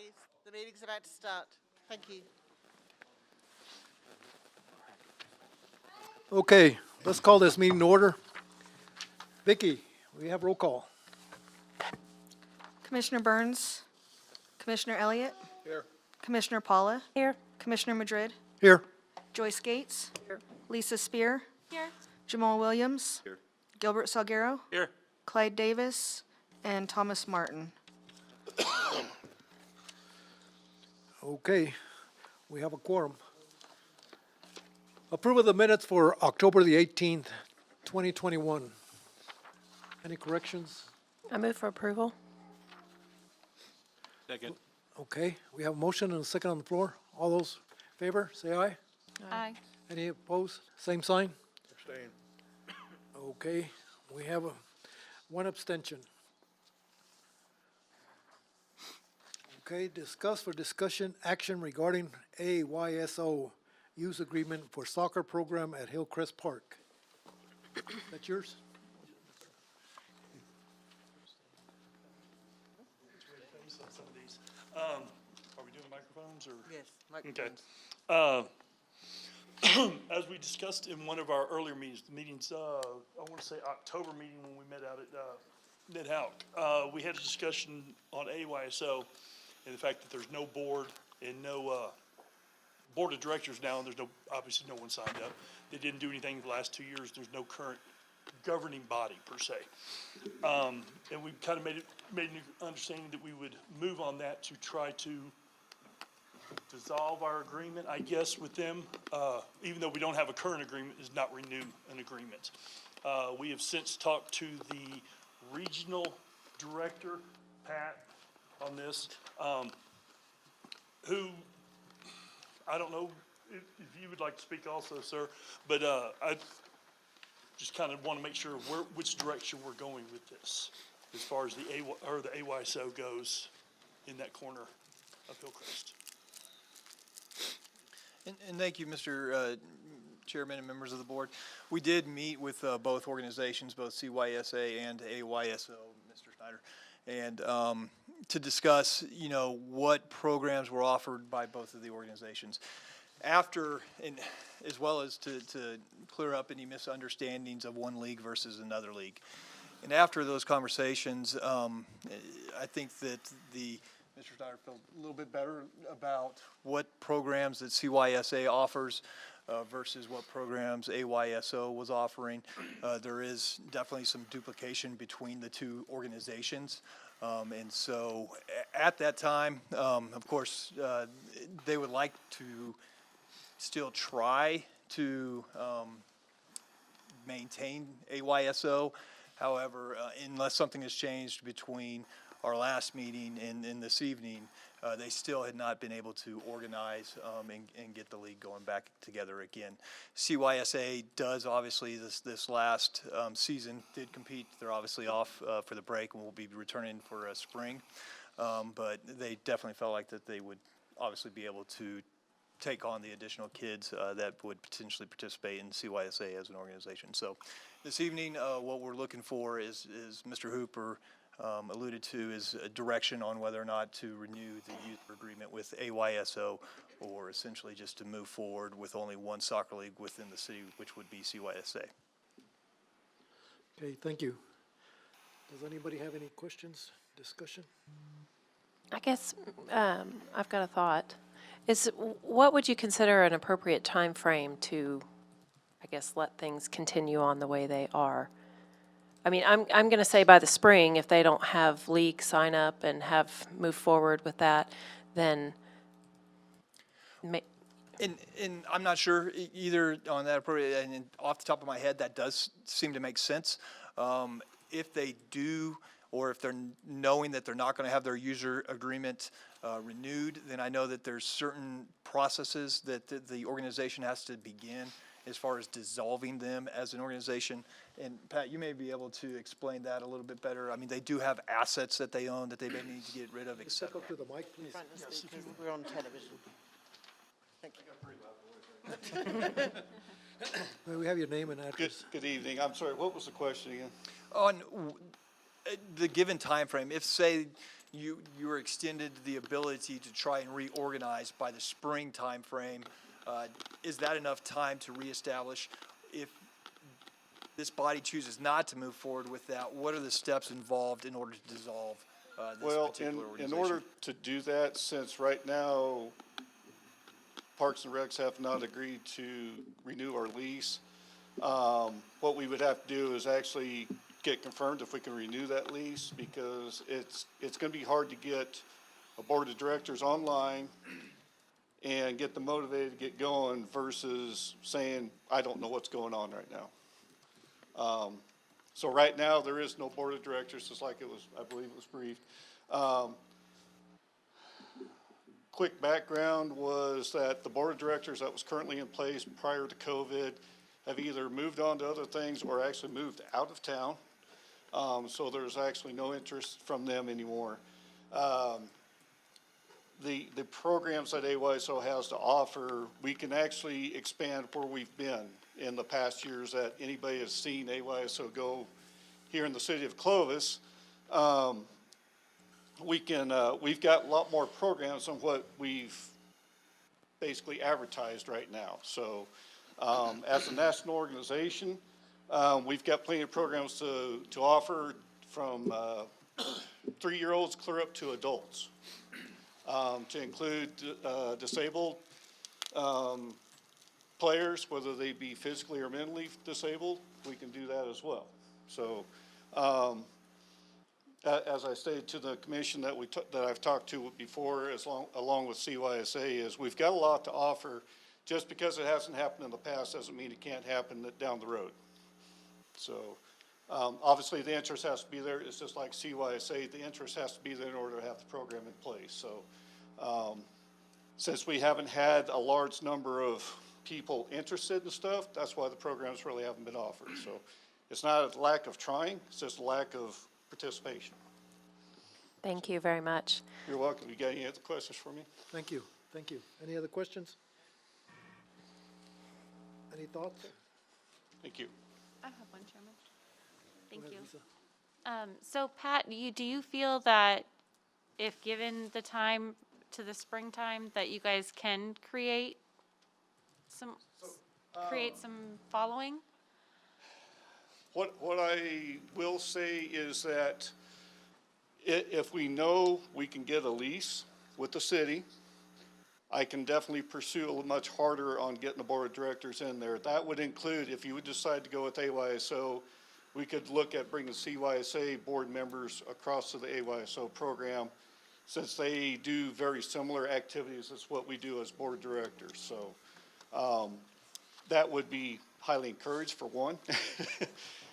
please. The meeting's about to start. Thank you. Okay, let's call this meeting to order. Vicky, we have roll call. Commissioner Burns, Commissioner Elliott, Here. Commissioner Paula, Here. Commissioner Madrid, Here. Joyce Gates, Lisa Spear, Here. Jamal Williams, Here. Gilbert Salguero, Here. Clyde Davis, and Thomas Martin. Okay, we have a quorum. Approval of the minutes for October the 18th, 2021. Any corrections? I move for approval. Second. Okay, we have a motion and a second on the floor. All those in favor, say aye. Aye. Any opposed? Same sign? Abstain. Okay, we have one abstention. Okay, discuss for discussion action regarding AYSO use agreement for soccer program at Hillcrest Park. That's yours? Are we doing microphones or? Yes, Okay. microphones. As we discussed in one of our earlier meetings, I want to say October meeting when we met out at Mid-Houck, we had a discussion on AYSO and the fact that there's no board and no board of directors now, and there's obviously no one signed up. They didn't do anything the last 2 years. There's no current governing body per se. And we kind of made an understanding that we would move on that to try to dissolve our agreement, I guess, with them, even though we don't have a current agreement, is not renew an agreement. We have since talked to the regional director, Pat, on this, who, I don't know if you would like to speak also, sir, but I just kind of want to make sure which direction we're going with this, as far as the AYSO goes in that corner of Hillcrest. And thank you, Mr. Chairman and members of the board. We did meet with both organizations, both CYSA and AYSO, Mr. Snyder, and to discuss, what programs were offered by both of the organizations. After, and as well as to clear up any misunderstandings of one league versus another league. And after those conversations, I think that Mr. Snyder felt a little bit better about what programs that CYSA offers versus what programs AYSO was offering. There is definitely some duplication between the two organizations. And so at that time, of course, they would like to still try to maintain AYSO. However, unless something has changed between our last meeting and this evening, they still had not been able to organize and get the league going back together again. CYSA does obviously this last season did compete. They're obviously off for the break and will be returning for spring. But they definitely felt like that they would obviously be able to take on the additional kids that would potentially participate in CYSA as an organization. So this evening, what we're looking for is Mr. Hooper alluded to is a direction on whether or not to renew the youth agreement with AYSO or essentially just to move forward with only one soccer league within the city, which would be CYSA. Okay, thank you. Does anybody have any questions, discussion? I guess I've got a thought. What would you consider an appropriate time frame to, I guess, let things continue on the way they are? I mean, I'm going to say by the spring, if they don't have league sign up and have moved forward with that, then. And I'm not sure either on that appropriate, and off the top of my head, that does seem to make sense. If they do, or if they're knowing that they're not going to have their user agreement renewed, then I know that there's certain processes that the organization has to begin as far as dissolving them as an organization. And Pat, you may be able to explain that a little bit better. I mean, they do have assets that they own that they may need to get rid of, et Step cetera. up to the mic, please. Front and speak, 'cause we're on television. Thank you. May we have your name and address? Good evening. I'm sorry, what was the question again? On the given time frame, if say you were extended the ability to try and reorganize by the spring timeframe. Is that enough time to reestablish? If this body chooses not to move forward with that, what are the steps involved in order to dissolve this Well, particular in organization? order to do that, since right now Parks and Recs have not agreed to renew our lease, what we would have to do is actually get confirmed if we can renew that lease, because it's gonna be hard to get a board of directors online and get them motivated to get going versus saying, I don't know what's going on right now. So right now, there is no board of directors, just like it was, I believe it was briefed. Quick background was that the board of directors that was currently in place prior to COVID have either moved on to other things or actually moved out of town. So there's actually no interest from them anymore. The programs that AYSO has to offer, we can actually expand where we've been in the past years that anybody has seen AYSO go here in the city of Clovis. We've got a lot more programs than what we've basically advertised right now. So as a national organization, we've got plenty of programs to offer from 3-year-olds clear up to adults, to include disabled players, whether they be physically or mentally disabled. We can do that as well. So as I stated to the commission that I've talked to before, along with CYSA, is we've got a lot to offer. Just because it hasn't happened in the past doesn't mean it can't happen down the road. So obviously the interest has to be there. It's just like CYSA, the interest has to be there in order to have the program in place. So since we haven't had a large number of people interested in stuff, that's why the programs really haven't been offered. So it's not a lack of trying, it's just a lack of participation. Thank you very much. You're welcome. You got any other questions for me? Thank you, thank you. Any other questions? Any thoughts? Thank you. I have one, Chairman. Thank Go ahead, you. Lisa. So Pat, do you feel that if given the time to the springtime, that you guys can create some following? What I will say is that if we know we can get a lease with the city, I can definitely pursue a much harder on getting the board of directors in there. That would include, if you would decide to go with AYSO, we could look at bringing CYSA board members across to the AYSO program, since they do very similar activities as what we do as board directors. So that would be highly encouraged, for one.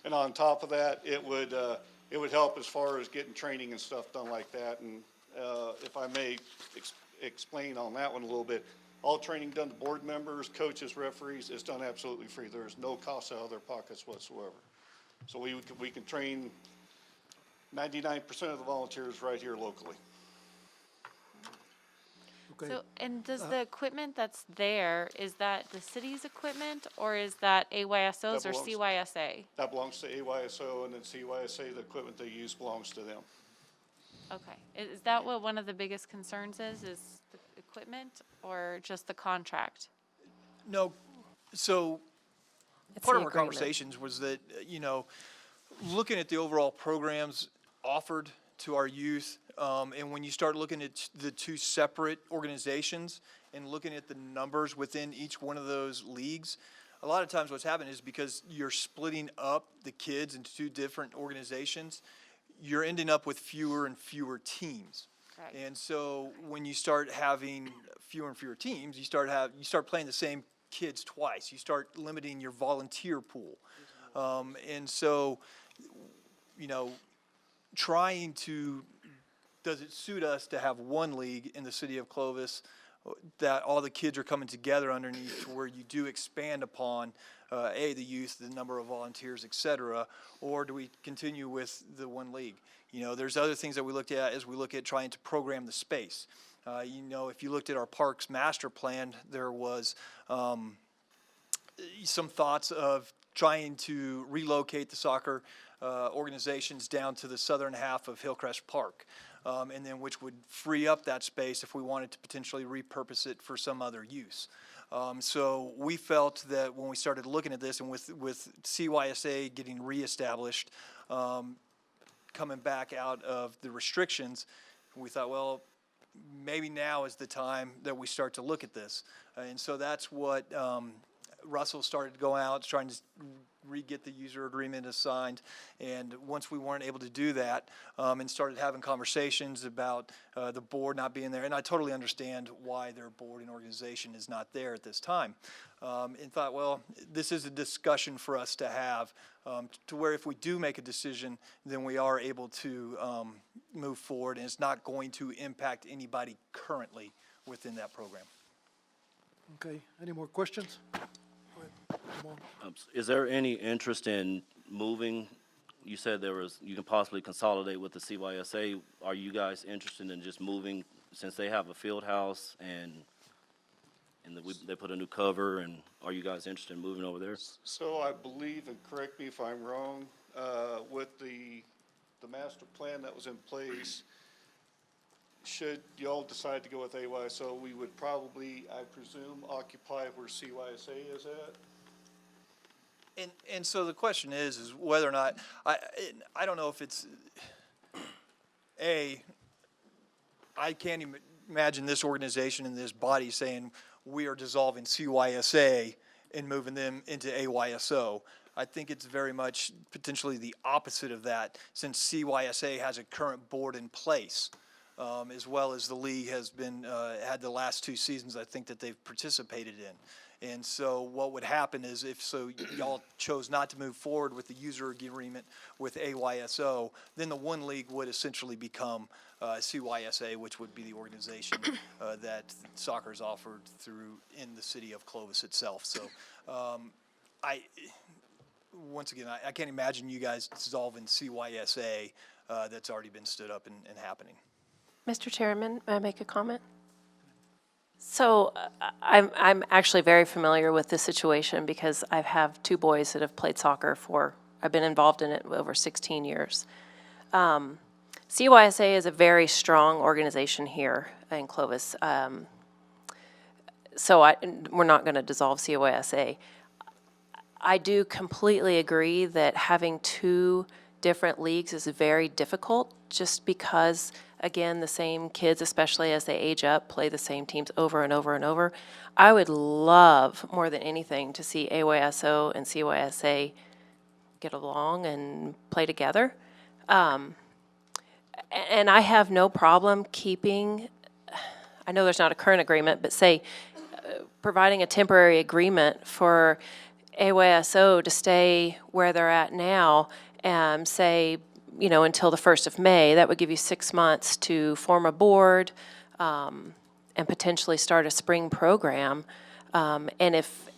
And on top of that, it would help as far as getting training and stuff done like that. And if I may explain on that one a little bit, all training done to board members, coaches, referees is done absolutely free. There is no cost out of their pockets whatsoever. So we can train 99% of the volunteers right here locally. Okay. So, and does the equipment that's there, is that the city's equipment, or is that AYSO's That or belongs- CYSA? That belongs to AYSO, and then CYSA, the equipment they use belongs to them. Okay, is that what one of the biggest concerns is the equipment or just the contract? No, so It's part the of our agreement. conversations was that, looking at the overall programs offered to our youth, and when you start looking at the two separate organizations and looking at the numbers within each one of those leagues, a lot of times what's happening is because you're splitting up the kids into two different organizations, you're ending up with fewer and fewer teams. Correct. And so when you start having fewer and fewer teams, you start playing the same kids twice. You start limiting your volunteer pool. And so, does it suit us to have one league in the city of Clovis that all the kids are coming together underneath, to where you do expand upon, the youth, the number of volunteers, et cetera, or do we continue with the one league? There's other things that we looked at as we look at trying to program the space. If you looked at our parks master plan, there was some thoughts of trying to relocate the soccer organizations down to the southern half of Hillcrest Park. and then which would free up that space if we wanted to potentially repurpose it for some other use. So we felt that when we started looking at this, and with CYSA getting reestablished, coming back out of the restrictions, we thought, well, maybe now is the time that we start to look at this. And so that's what Russell started to go out, trying to re-get the user agreement assigned. And once we weren't able to do that, and started having conversations about the board not being there, and I totally understand why their board and organization is not there at this time, and thought, well, this is a discussion for us to have, to where if we do make a decision, then we are able to move forward, and it's not going to impact anybody currently within that program. Okay, any more questions? Go ahead, come on. Is there any interest in moving? You said you can possibly consolidate with the CYSA. Are you guys interested in just moving, since they have a field house and they put a new cover, and are you guys interested in moving over there? So I believe, and correct me if I'm wrong, with the master plan that was in place, should y'all decide to go with AYSO, we would probably, I presume, occupy where CYSA is at? And so the question is whether or not, I don't know if it's, I can't imagine this organization and this body saying we are dissolving CYSA and moving them into AYSO. I think it's very much potentially the opposite of that, since CYSA has a current board in place, as well as the league has been, had the last 2 seasons, I think, that they've participated in. And so what would happen is y'all chose not to move forward with the user agreement with AYSO, then the one league would essentially become CYSA, which would be the organization that soccer is offered through in the city of Clovis itself. So once again, I can't imagine you guys dissolving CYSA that's already been stood up and happening. Mr. Chairman, may I make a comment? So I'm actually very familiar with this situation because I have 2 boys that have played soccer I've been involved in it over 16 years. CYSA is a very strong organization here in Clovis. So we're not going to dissolve CYSA. I do completely agree that having 2 different leagues is very difficult, just because, again, the same kids, especially as they age up, play the same teams over and over and over. I would love, more than anything, to see AYSO and CYSA get along and play together. And I have no problem keeping, I know there's not a current agreement, but say, providing a temporary agreement for AYSO to stay where they're at now, say, until the 1st of May. That would give you 6 months to form a board and potentially start a spring program. And if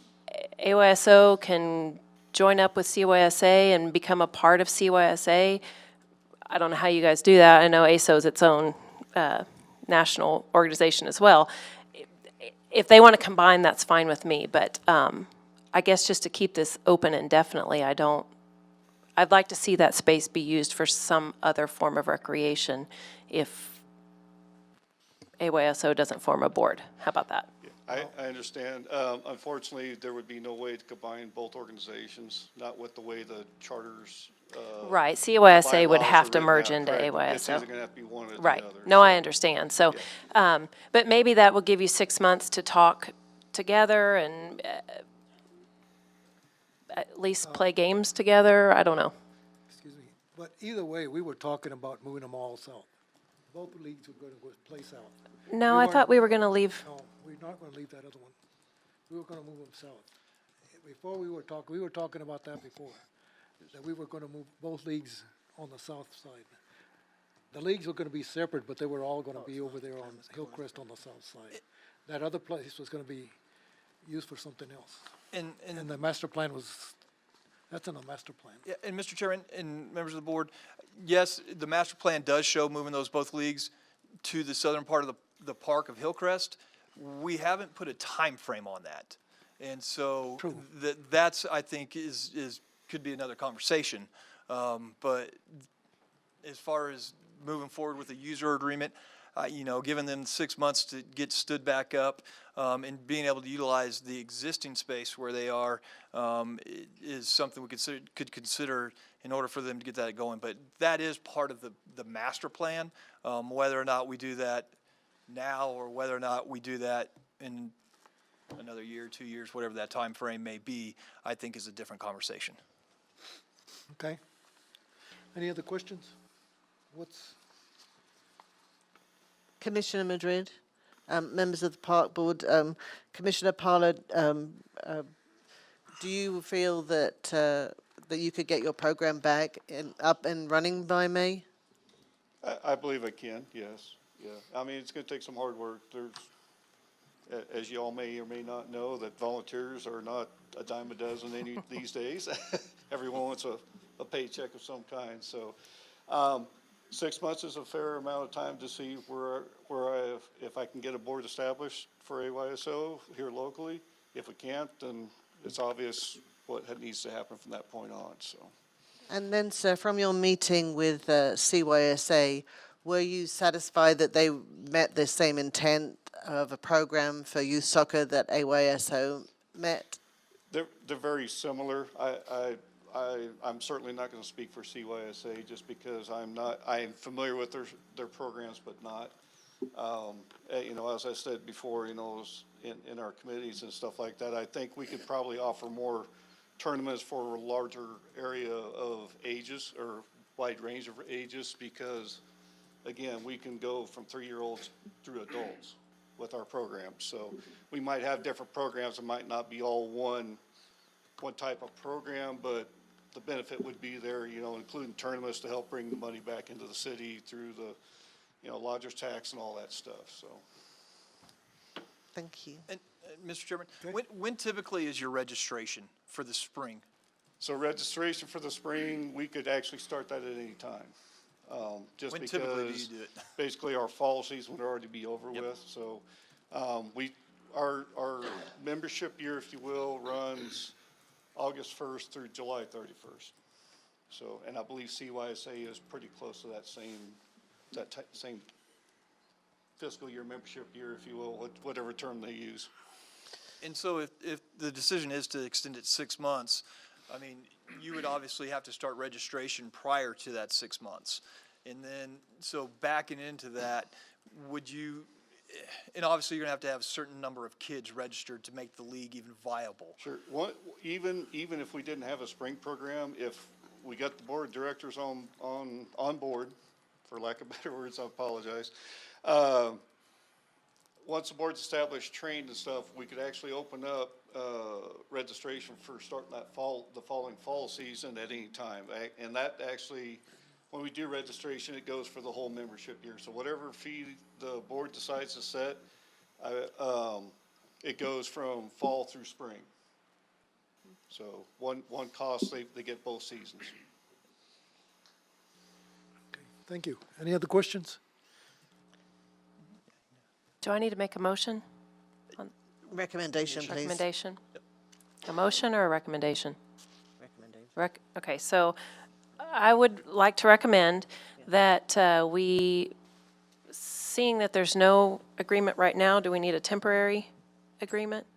AYSO can join up with CYSA and become a part of CYSA, I don't know how you guys do that. I know ASO is its own national organization as well. If they want to combine, that's fine with me. But I guess just to keep this open indefinitely, I'd like to see that space be used for some other form of recreation if AYSO doesn't form a board. How about that? I understand. Unfortunately, there would be no way to combine both organizations, not with the way the charters. Right, CYSA would bylaws have are to written merge out, into correct? It's AYSO. either going to have to be one or the Right. other. No, I understand. So, but maybe that will give you 6 months to talk together and at least play games together. I don't know. Excuse me, but either way, we were talking about moving them all south. Both leagues were going to go play south. No, We I weren't- thought we were going to leave. No, we're not going to leave that other one. We were going to move them south. Before we were talking about that before, that we were going to move both leagues on the south side. The leagues were going to be separate, but they were all going to be over there on Hillcrest on the south side. That other place was going to be used for something else. And the master plan that's in the master plan. Yeah, and Mr. Chairman and members of the board, yes, the master plan does show moving those both leagues to the southern part of the park of Hillcrest. We haven't put a time frame on that. And so True. that's, I think, could be another conversation. But as far as moving forward with a user agreement. Giving them 6 months to get stood back up, and being able to utilize the existing space where they are, is something we could consider in order for them to get that going. But that is part of the master plan. Whether or not we do that now or whether or not we do that in another year, 2 years, whatever that time frame may be, I think is a different conversation. Okay. Any other questions? Commissioner Madrid, members of the Park Board, Commissioner Parler, do you feel that that you could get your program back up and running by May? I believe I can, yes, yeah. I mean, it's gonna take some hard work. There's, as you all may or may not know, that volunteers are not a dime a dozen these days. Everyone wants a paycheck of some kind, so, 6 months is a fair amount of time to see if I can get a board established for AYSO here locally. If we can't, then it's obvious what needs to happen from that point on, so. And then, sir, from your meeting with CYSA, were you satisfied that they met the same intent of a program for youth soccer that AYSO met? They're very similar. I'm certainly not going to speak for CYSA just because I am familiar with their programs, but not. As I said before, in our committees and stuff like that, I think we could probably offer more tournaments for a larger area of ages or wide range of ages because, again, we can go from 3-year-olds through adults with our programs. So we might have different programs that might not be all one type of program, but the benefit would be there, including tournaments to help bring the money back into the city through the, lodger's tax and all that stuff, so. Thank you. And, Mr. Chairman, when typically is your registration for the spring? So registration for the spring, we could actually start that at any time. Just When because typically do you do it? basically our fall season would already be over Yep. with. So our membership year, if you will, runs August 1st through July 31st. So, and I believe CYSA is pretty close to that same fiscal year membership year, if you will, whatever term they use. And so if the decision is to extend it 6 months, I mean, you would obviously have to start registration prior to that 6 months. And then, so backing into that, and obviously you're gonna have a certain number of kids registered to make the league even viable. Sure. Even if we didn't have a spring program, if we got the board of directors on board, for lack of better words, I apologize. Once the board's established, trained and stuff, we could actually open up registration for starting the following fall season at any time. And that actually, when we do registration, it goes for the whole membership year. So whatever fee the board decides to set, it goes from fall through spring. So one cost, they get both seasons. Okay, thank you. Any other questions? Do I need to make a motion? Recommendation, please. Recommendation? A motion or a recommendation? Recommendation. Okay, so I would like to recommend that seeing that there's no agreement right now, do we need a temporary agreement?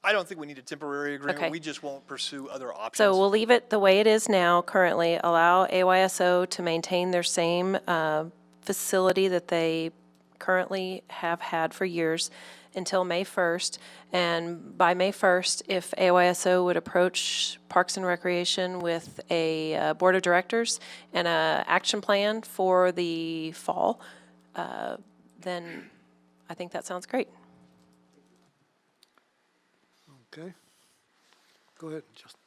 I don't think we need a temporary agreement. Okay. We just won't pursue other options. So we'll leave it the way it is now currently, allow AYSO to maintain their same facility that they currently have had for years until May 1st. And by May 1st, if AYSO would approach Parks and Recreation with a board of directors and a action plan for the fall, then I think that sounds great. Okay. Go ahead, Justin.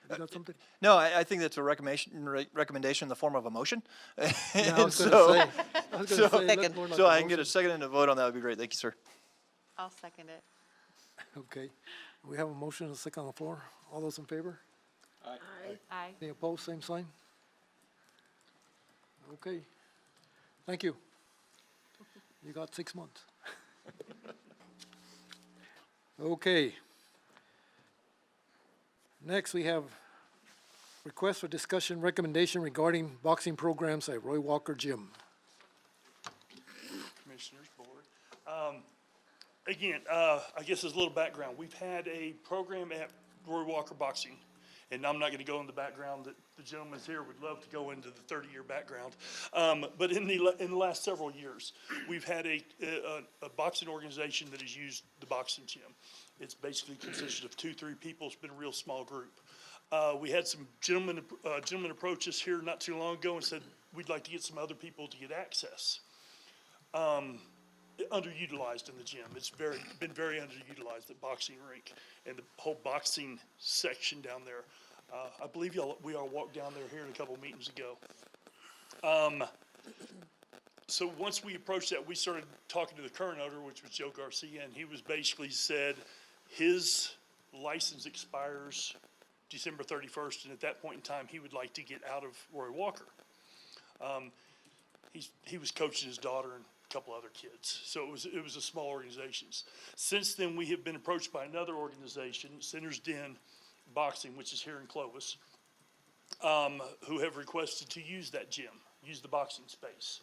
Have you got something? No, I think that's a recommendation in the form of a motion. Yeah, I And was gonna so- say, look more like So a I can get a motion. second and a vote on that would be great. Thank you, sir. I'll second it. Okay. We have a motion and a second on the floor. All those in favor? Aye. Any opposed, same sign? Okay. Thank you. You got 6 months. Okay. Next, we have Request for discussion recommendation regarding boxing programs at Roy Walker Gym. Commissioners, Board. Again, I guess as a little background, we've had a program at Roy Walker Boxing, and I'm not gonna go in the background that the gentleman's here would love to go into the 30-year background. But in the last several years, we've had a boxing organization that has used the boxing gym. It's basically consisted of 2-3 people. It's been a real small group. We had some gentlemen approach us here not too long ago and said, we'd like to get some other people to get access. Underutilized in the gym. It's been very underutilized, the boxing rink and the whole boxing section down there. I believe we all walked down there here in a couple meetings ago. So once we approached that, we started talking to the current owner, which was Joe Garcia, and he was basically said his license expires December 31st, and at that point in time, he would like to get out of Roy Walker. He was coaching his daughter and a couple other kids, so it was a small organization. Since then, we have been approached by another organization, Sinner's Den Boxing, which is here in Clovis, who have requested to use that gym, use the boxing space.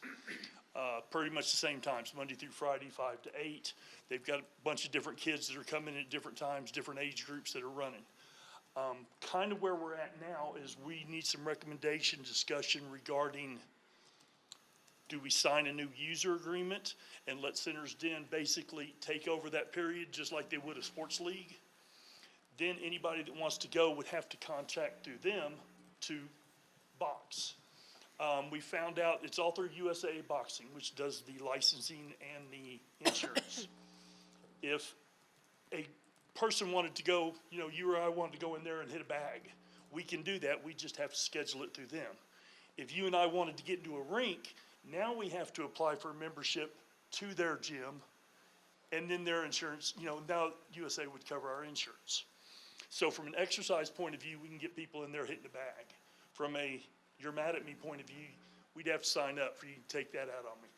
Pretty much the same times, Monday through Friday, 5 to 8. They've got a bunch of different kids that are coming in at different times, different age groups that are running. Kind of where we're at now is we need some recommendation discussion regarding, do we sign a new user agreement and let Sinner's Den basically take over that period just like they would a sports league? Then anybody that wants to go would have to contact through them to box. We found out it's all through USA Boxing, which does the licensing and the insurance. If a person wanted to go, you or I wanted to go in there and hit a bag, we can do that. We just have to schedule it through them. If you and I wanted to get into a rink, now we have to apply for a membership to their gym, and then their insurance, now USA would cover our insurance. So from an exercise point of view, we can get people in there hitting a bag. From a you're mad at me point of view, we'd have to sign up for you to take that out on me.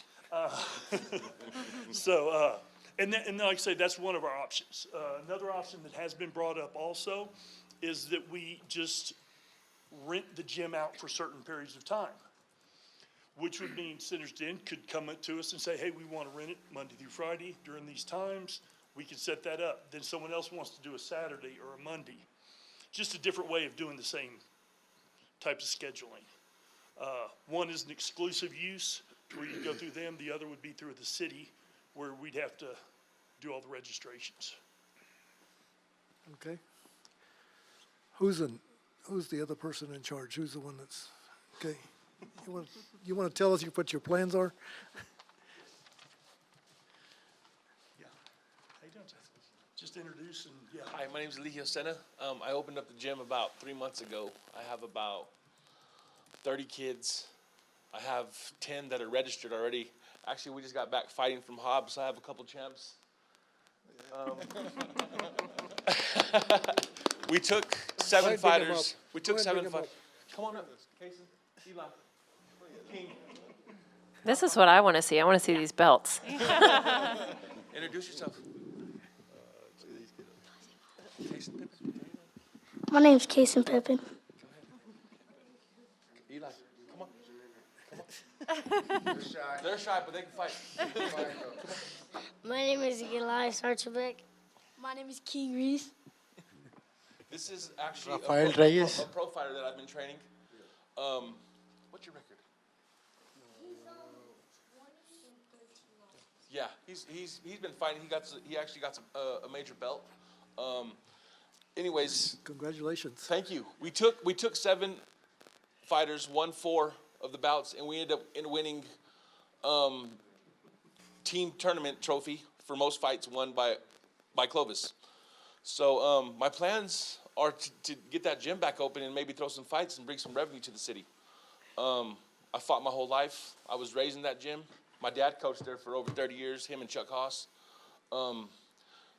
And like I say, that's one of our options. Another option that has been brought up also is that we just rent the gym out for certain periods of time, which would mean Sinner's Den could come up to us and say, hey, we want to rent it Monday through Friday during these times. We could set that up. Then someone else wants to do a Saturday or a Monday. Just a different way of doing the same type of scheduling. One is an exclusive use where you go through them. The other would be through the city where we'd have to do all the registrations. Okay. Who's the other person in charge? Who's the one that's, okay? You want to tell us what your plans are? Yeah. How you doing, Seth? Just introduce and, yeah. Hi, my name is Eligio Sena. I opened up the gym about 3 months ago. I have about 30 kids. I have 10 that are registered already. Actually, we just got back fighting from Hobbs, so I have a couple champs. We took 7 fighters. We took 7 fighters. Come on up, Casey, Eli, King. This is what I want to see. I want to see these belts. Introduce yourself. My name's Kason Pippin. Eli, come on. They're shy, but they can fight. My name is Eli Sarchevik. My name is King Reese. This is actually a Rafael Reyes. pro fighter that I've been training. What's your record? Yeah, he's been fighting. He actually got a major belt. Anyways, Congratulations. thank you. We took 7 fighters, won 4 of the bouts, and we ended up winning team tournament trophy for most fights won by Clovis. So my plans are to get that gym back open and maybe throw some fights and bring some revenue to the city. I fought my whole life. I was raised in that gym. My dad coached there for over 30 years, him and Chuck Haas.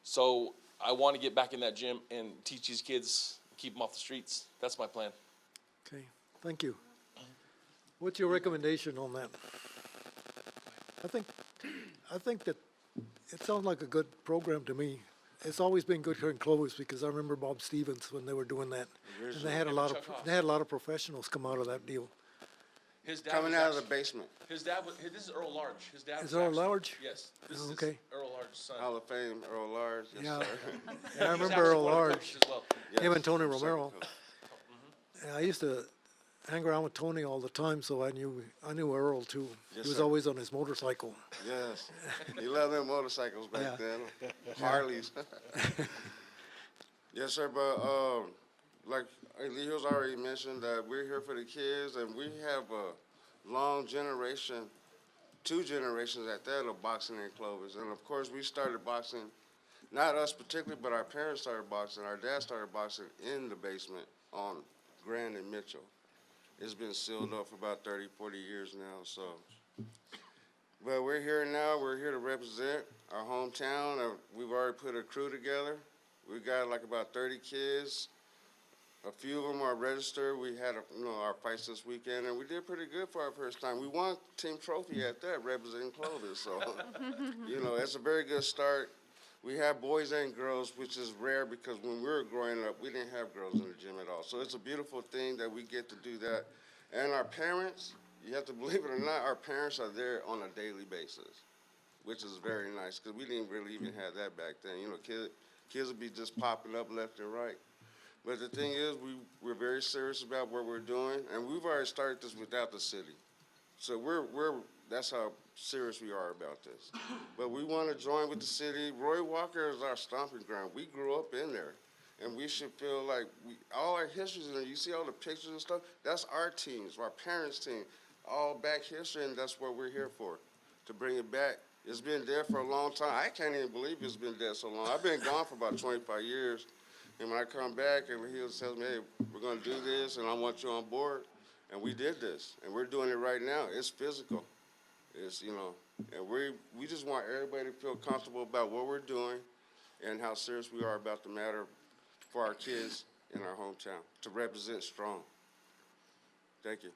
So I want to get back in that gym and teach these kids, keep them off the streets. That's my plan. Okay, thank you. What's your recommendation on that? I think that it sounds like a good program to me. it's always been good here in Clovis because I remember Bob Stevens when they were doing that. And they had a lot of, Chuck Hoff. they had a lot of professionals come out of that deal. His dad Coming was out of the actually- basement, His dad was, this is Earl Large. His dad Is was Earl actually- Large? Yes, this Oh, is okay. Earl Large's son. Hall of Fame, Earl Large, yes, Yeah. sir. Yeah, I He's remember actually Earl one of the Large. coaches as well. Him and Yes, Tony I'm second Romero. coach. And I used to hang around with Tony all the time, so I knew Earl too. Yes, He was sir. always on his motorcycle. Yes, he loved them motorcycles Yeah. back then, Harleys. Yes, sir, but, like Leo's already mentioned, that we're here for the kids, and we have a long generation, 2 generations at that, of boxing in Clovis. And of course, we started boxing, not us particularly, but our parents started boxing. Our dad started boxing in the basement on Grand and Mitchell. It's been sealed up for about 30, 40 years now, so. But we're here now, we're here to represent our hometown. We've already put a crew together. We got like about 30 kids. A few of them are registered. We had, our fights this weekend, and we did pretty good for our first time. We won team trophy at that, representing Clovis, so, it's a very good start. We have boys and girls, which is rare because when we were growing up, we didn't have girls in the gym at all. So it's a beautiful thing that we get to do that. And our parents, you have to believe it or not, our parents are there on a daily basis, which is very nice because we didn't really even have that back then. Kids would be just popping up left and right. But the thing is, we're very serious about what we're doing, and we've already started this without the city. So that's how serious we are about this. But we want to join with the city. Roy Walker is our stomping ground. We grew up in there, and we should feel like all our histories in there. You see all the pictures and stuff? That's our teams, our parents' team, all back history, and that's what we're here for, to bring it back. It's been there for a long time. I can't even believe it's been there so long. I've been gone for about 25 years. And when I come back, and he'll tell me, hey, we're going to do this, and I want you on board. And we did this, and we're doing it right now. It's physical. It's, and we just want everybody to feel comfortable about what we're doing and how serious we are about the matter for our kids in our hometown, to represent strong. Thank you.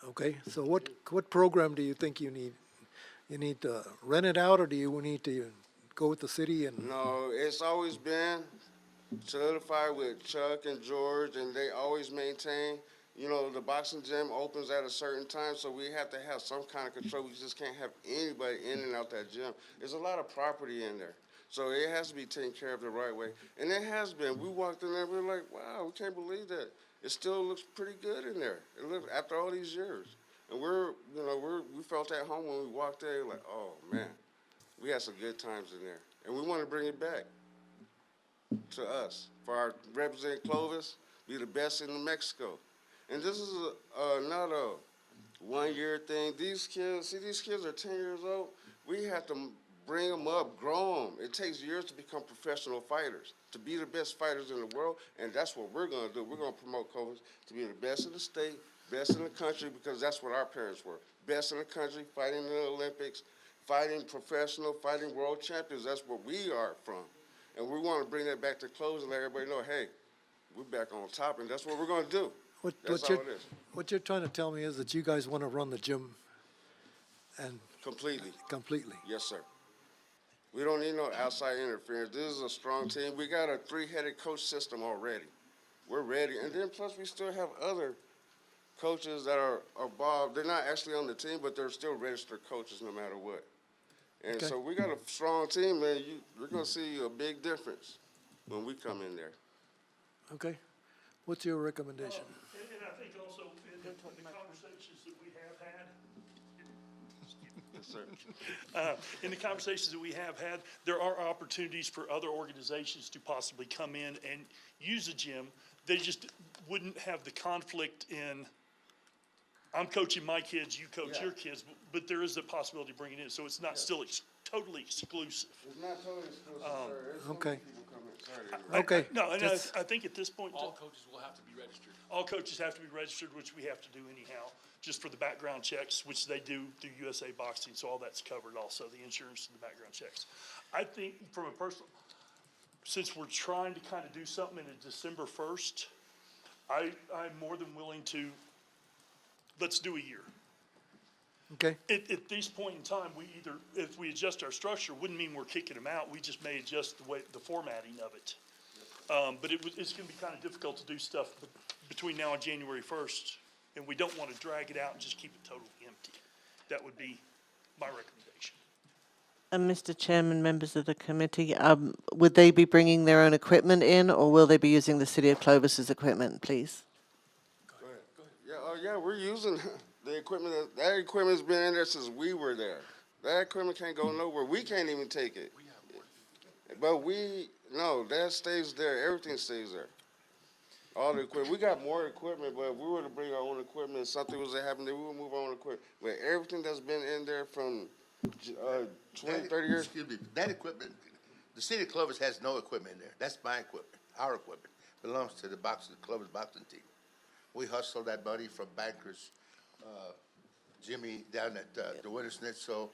Okay, so what program do you think you need? You need to rent it out, or do you need to go with the city and? No, it's always been solidified with Chuck and George, and they always maintain, the boxing gym opens at a certain time, so we have to have some kind of control. We just can't have anybody in and out that gym. There's a lot of property in there, so it has to be taken care of the right way. And it has been. We walked in there, we were like, wow, we can't believe that. It still looks pretty good in there. It looks, after all these years. And we felt at home when we walked there, like, oh, man, we had some good times in there. And we want to bring it back to us, for our representing Clovis, be the best in New Mexico. And this is not a one-year thing. These kids are 10 years old. We have to bring them up, grow them. It takes years to become professional fighters, to be the best fighters in the world, and that's what we're going to do. We're going to promote Clovis to be the best in the state, best in the country, because that's what our parents were. Best in the country, fighting in the Olympics, fighting professional, fighting world champions. That's where we are from. And we want to bring that back to Clovis and let everybody know, hey, we're back on top, and that's what we're going to do. That's all it is. What you're trying to tell me is that you guys want to run the gym and Completely. Yes, sir. We don't need no outside interference. This is a strong team. We got a 3-headed coach system already. We're ready. And then plus we still have other coaches that are involved. They're not actually on the team, but they're still registered coaches no matter what. And Okay. so we got a strong team, man. We're going to see a big difference when we come in there. okay? What's your recommendation? And I think also in the conversations that we have had, Yes, sir. in the conversations that we have had, there are opportunities for other organizations to possibly come in and use a gym. They just wouldn't have the conflict in, I'm coaching my kids, you coach your kids, but there is a possibility of bringing it in, so it's not still totally exclusive. It's not totally exclusive, sir. There's so okay. many people coming. Sorry to interrupt. Okay. No, and just- I think at this point, All coaches will have to be registered. all coaches have to be registered, which we have to do anyhow, just for the background checks, which they do through USA Boxing, so all that's covered also, the insurance and the background checks. I think from a personal, since we're trying to kind of do something in December 1st, I'm more than willing to, let's do a year. Okay, At this point in time, we either, if we adjust our structure, wouldn't mean we're kicking them out, we just may adjust the formatting of it. But it's gonna be kind of difficult to do stuff between now and January 1st, and we don't want to drag it out and just keep it totally empty. That would be my recommendation. And Mr. Chairman, members of the committee, would they be bringing their own equipment in, or will they be using the City of Clovis's equipment, please? Yeah, oh yeah, we're using the equipment, that equipment's been in there since we were there. That equipment can't go nowhere, we can't even take it. But no, that stays there, everything stays there. All the equipment, we got more equipment, but if we were to bring our own equipment, something was to happen, then we would move our own equipment. But everything that's been in there from 20, 30 years. Excuse me, that equipment, the city of Clovis has no equipment in there. That's my equipment. Our equipment belongs to the Clovis boxing team. We hustled that money from bankers, Jimmy down at the Winter Schnitzel,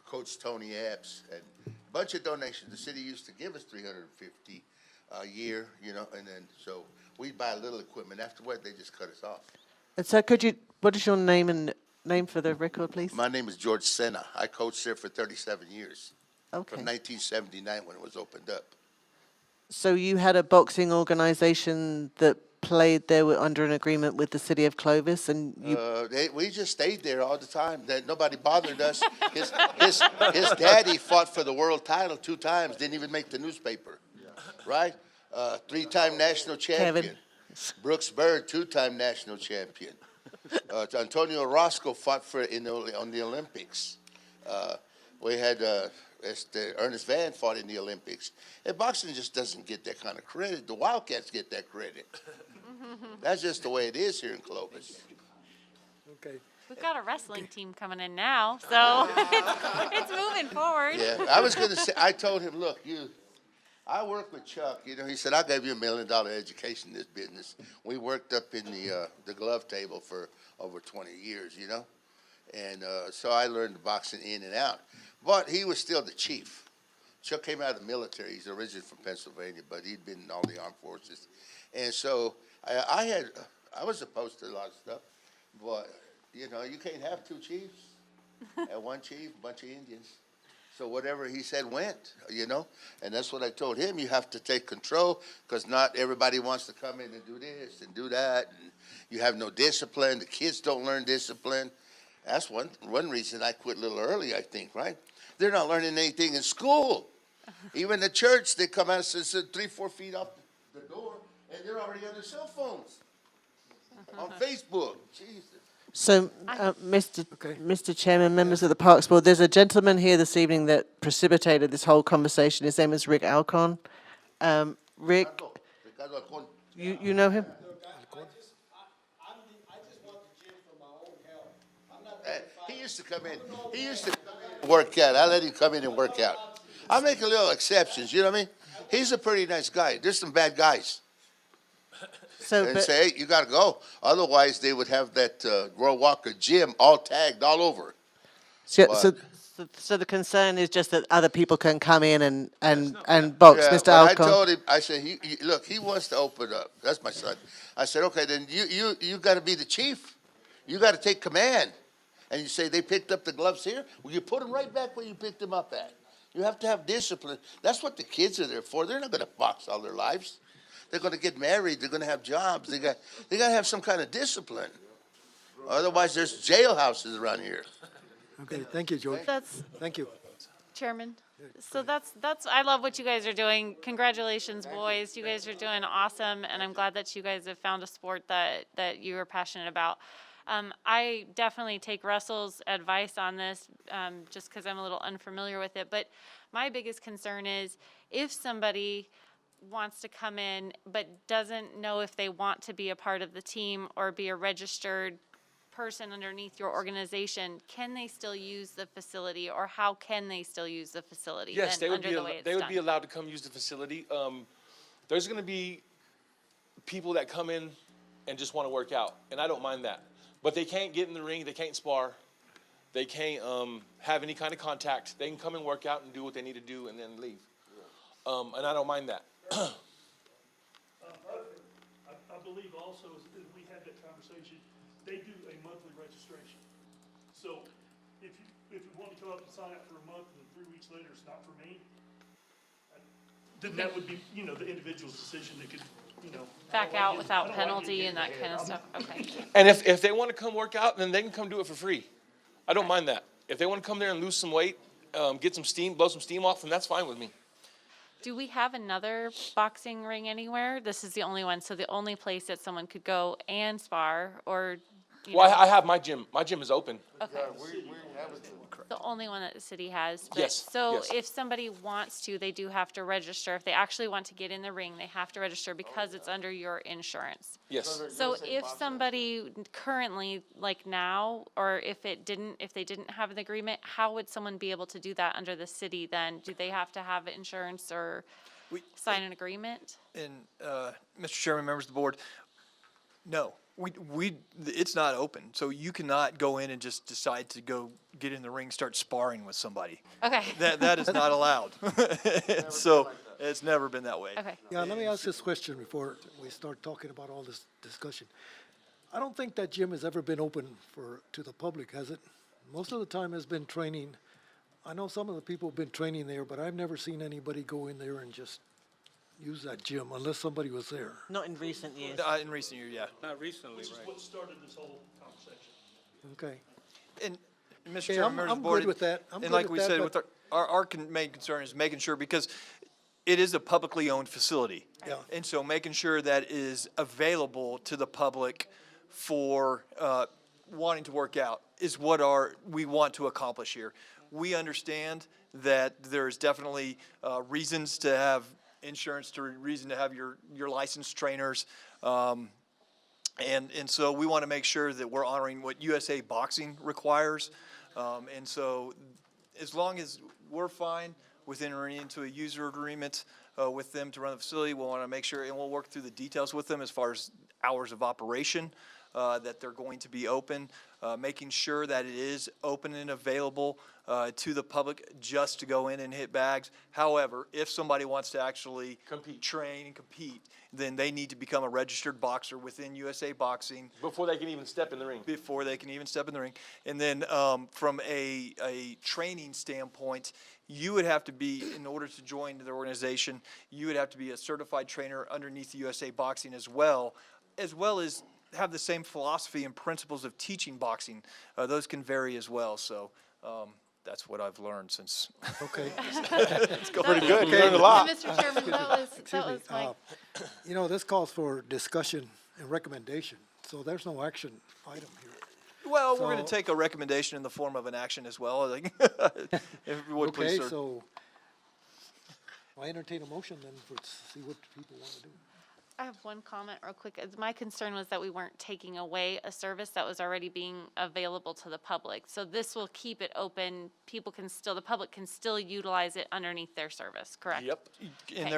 Coach Tony Epps, and a bunch of donations. The city used to give us $350 a year, you know, and then so we buy a little equipment. Afterward, they just cut us off. And so what is your name for the record, please? My name is George Senna. I coached there for 37 years, Okay. from 1979 when it was opened up. So you had a boxing organization that played there under an agreement with the City of Clovis, and you, We just stayed there all the time. That nobody bothered us. His daddy fought for the world title 2 times. Didn't even make the newspaper, right? 3-time national champion. Kevin. Brooks Bird, 2-time national champion. Antonio Roscoe fought on the Olympics. We had Ernest Van fought in the Olympics. And boxing just doesn't get that kind of credit. The Wildcats get that credit. That's just the way it is here in Clovis. okay. We've got a wrestling team coming in now, so it's moving forward. Yeah, I was going to say, I told him, look, I work with Chuck, you know, he said, I'll give you $1 million education in this business. We worked up in the glove table for over 20 years, you know, and so I learned the boxing in and out, but he was still the chief. Chuck came out of the military. He's originally from Pennsylvania, but he'd been in all the armed forces, and so I was opposed to a lot of stuff, but, you know, you can't have 2 chiefs and 1 chief, a bunch of Indians. So whatever he said went, you know, and that's what I told him. You have to take control because not everybody wants to come in and do this and do that, and you have no discipline. The kids don't learn discipline. That's one reason I quit a little early, I think, right? They're not learning anything in school. Even the church, they come out and sit 3-4 feet off the door, and they're already on their cell phones, on Facebook. Jesus. so, Mr. Chairman, members of the Parks Board, there's a gentleman here this evening that precipitated this whole conversation. His name is Rick Alcon. Rick, Ricardo Alcon. you know him? He used to come in. He used to work out. I let him come in and work out. I make a little exceptions. You know what I mean? He's a pretty nice guy. There's some bad guys. So, And but, say, hey, you got to go. Otherwise, they would have that Roy Walker gym all tagged all over. so the concern is just that other people can come in and box, Yeah, Mr. but I Alcon. told him, I said, look, he wants to open up. That's my son. I said, okay, then you got to be the chief. You got to take command. And you say, they picked up the gloves here? Well, you put them right back where you picked them up at. You have to have discipline. That's what the kids are there for. They're not going to box all their lives. They're going to get married. They're going to have jobs. They got to have some kind of discipline. Otherwise, there's jailhouses around here. Okay, thank you, George. That's, Thank you. Chairman, so that's, I love what you guys are doing. Congratulations, boys. You guys are doing awesome, and I'm glad that you guys have found a sport that you are passionate about. I definitely take Russell's advice on this, just because I'm a little unfamiliar with it. But my biggest concern is if somebody wants to come in but doesn't know if they want to be a part of the team or be a registered person underneath your organization, can they still use the facility, or how can they still use the facility? Yes, then they would under be, the way it's they would done? be allowed to come use the facility. There's going to be people that come in and just want to work out, and I don't mind that. But they can't get in the ring, they can't spar, they can't have any kind of contact. They can come and work out and do what they need to do and then leave. And I don't mind that. I believe also, as we had that conversation, they do a monthly registration. So if you want to come up and sign up for a month and 3 weeks later it's not for me, then that would be, you know, the individual's decision. They could, you know. Back out without penalty and that kind of stuff, okay. And if they want to come work out, then they can come do it for free. I don't mind that. If they want to come there and lose some weight, get some steam, blow some steam off, then that's fine with me. Do we have another boxing ring anywhere? This is the only one, so the only place that someone could go and spar, or, you know, Well, I have my gym. My gym is open. okay. The only one that the city has. But Yes, so yes. if somebody wants to, they do have to register. If they actually want to get in the ring, they have to register because it's under your insurance. Yes. So if somebody currently, like now, or if they didn't have an agreement, how would someone be able to do that under the city then? Do they have to have insurance or sign an agreement? And, Mr. Chairman, members of the board, no, it's not open. So you cannot go in and just decide to go get in the ring, start sparring with somebody. Okay. That is not allowed. So it's never been that way. Okay. Yeah, let me ask this question before we start talking about all this discussion. I don't think that gym has ever been open to the public, has it? Most of the time has been training. I know some of the people have been training there, but I've never seen anybody go in there and just use that gym unless somebody was there. Not in recent years. In recent years, yeah. Not recently, right. Which is what started this whole conversation. Okay. And Mr. Okay, Chairman, members of I'm the board. good with that. I'm And good like with we that, said, but- with our main concern is making sure, because it is a publicly owned facility. Yeah. And so making sure that is available to the public for wanting to work out is what we want to accomplish here. We understand that there's definitely reasons to have insurance, reason to have your licensed trainers. And so we want to make sure that we're honoring what USA Boxing requires. And so as long as we're fine with entering into a user agreement with them to run the facility, we'll want to make sure, and we'll work through the details with them as far as hours of operation, that they're going to be open, making sure that it is open and available to the public just to go in and hit bags. However, if somebody wants to actually train and compete, then they need to become a registered boxer within USA Boxing. Before they can even step in the ring. Before they can even step in the ring. And then from a training standpoint, you would have to be, in order to join the organization, you would have to be a certified trainer underneath the USA Boxing as well as have the same philosophy and principles of teaching boxing. Those can vary as well. So that's what I've learned since. Okay. It's going pretty good. You learned a lot. Mr. Chairman, that was my, You know, this calls for discussion and recommendation, so there's no action item here. Well, we're going to So- take a recommendation in the form of an action as well. I think. If you would, Okay, please, sir. so I entertain a motion then see what people want to do. I have one comment real quick. My concern was that we weren't taking away a service that was already being available to the public. So this will keep it open. The public can still utilize it underneath their service, correct? Yep. In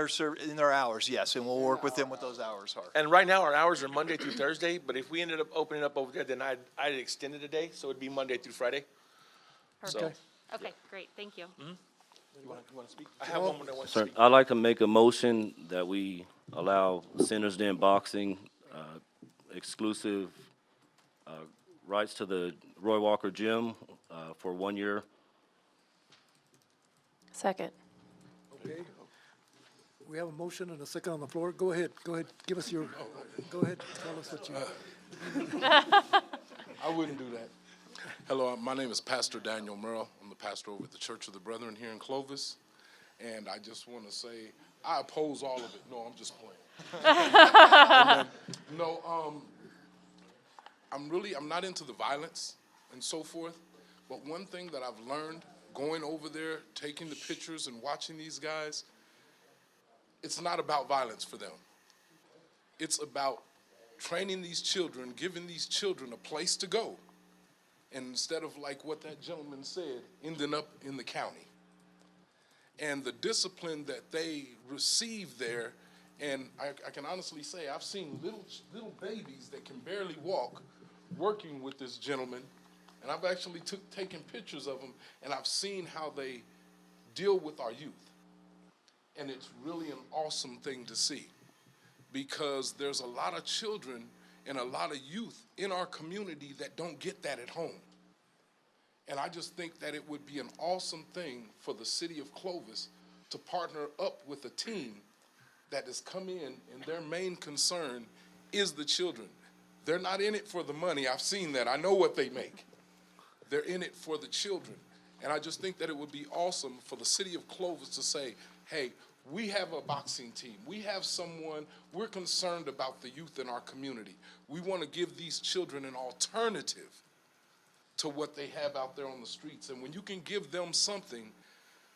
their hours, yes, and we'll work with them what those hours are. And right now, our hours are Monday through Thursday, but if we ended up opening up over there, then I'd extend it a day, so it'd be Monday through Friday. So, Okay. Okay, great, thank you. you want to speak? I have one more that wants to Sir, speak. I'd like to make a motion that we allow Sinners Den Boxing exclusive rights to the Roy Walker Gym for 1 year. Second. Okay. We have a motion and a second on the floor. Go ahead, give us your, go ahead, tell us what you. I wouldn't do that. Hello, my name is Pastor Daniel Merle. I'm the pastor over at the Church of the Brethren here in Clovis. And I just want to say, I oppose all of it. No, I'm just playing. No, I'm not into the violence and so forth. But one thing that I've learned going over there, taking the pictures and watching these guys, it's not about violence for them. It's about training these children, giving these children a place to go. And instead of, like what that gentleman said, ending up in the county. And the discipline that they receive there, and I can honestly say I've seen little babies that can barely walk working with this gentleman, and I've actually taken pictures of them, and I've seen how they deal with our youth. And it's really an awesome thing to see, because there's a lot of children and a lot of youth in our community that don't get that at home. And I just think that it would be an awesome thing for the city of Clovis to partner up with a team that has come in and their main concern is the children. They're not in it for the money. I've seen that. I know what they make. They're in it for the children. And I just think that it would be awesome for the city of Clovis to say, hey, we have a boxing team. We have someone, we're concerned about the youth in our community. We want to give these children an alternative to what they have out there on the streets. And when you can give them something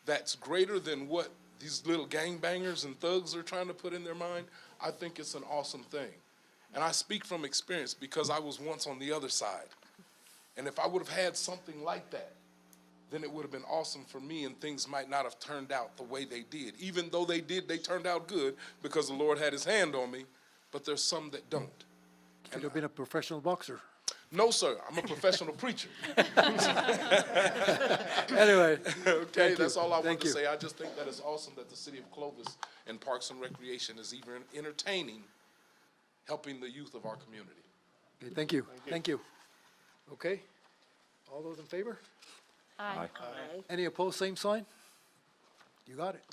that's greater than what these little gangbangers and thugs are trying to put in their mind, I think it's an awesome thing. And I speak from experience because I was once on the other side. And if I would have had something like that, then it would have been awesome for me, and things might not have turned out the way they did. Even though they did, they turned out good because the Lord had his hand on me, but there's some that don't. Could have been a professional boxer. No, sir, I'm a professional preacher. Anyway. Okay, thank that's you. all I wanted Thank to you. say. I just think that it's awesome that the city of Clovis and Parks and Recreation is even entertaining helping the youth of our community. Okay, thank you. Thank you. Okay, all those in favor? Aye. Any opposed, same sign? You got it.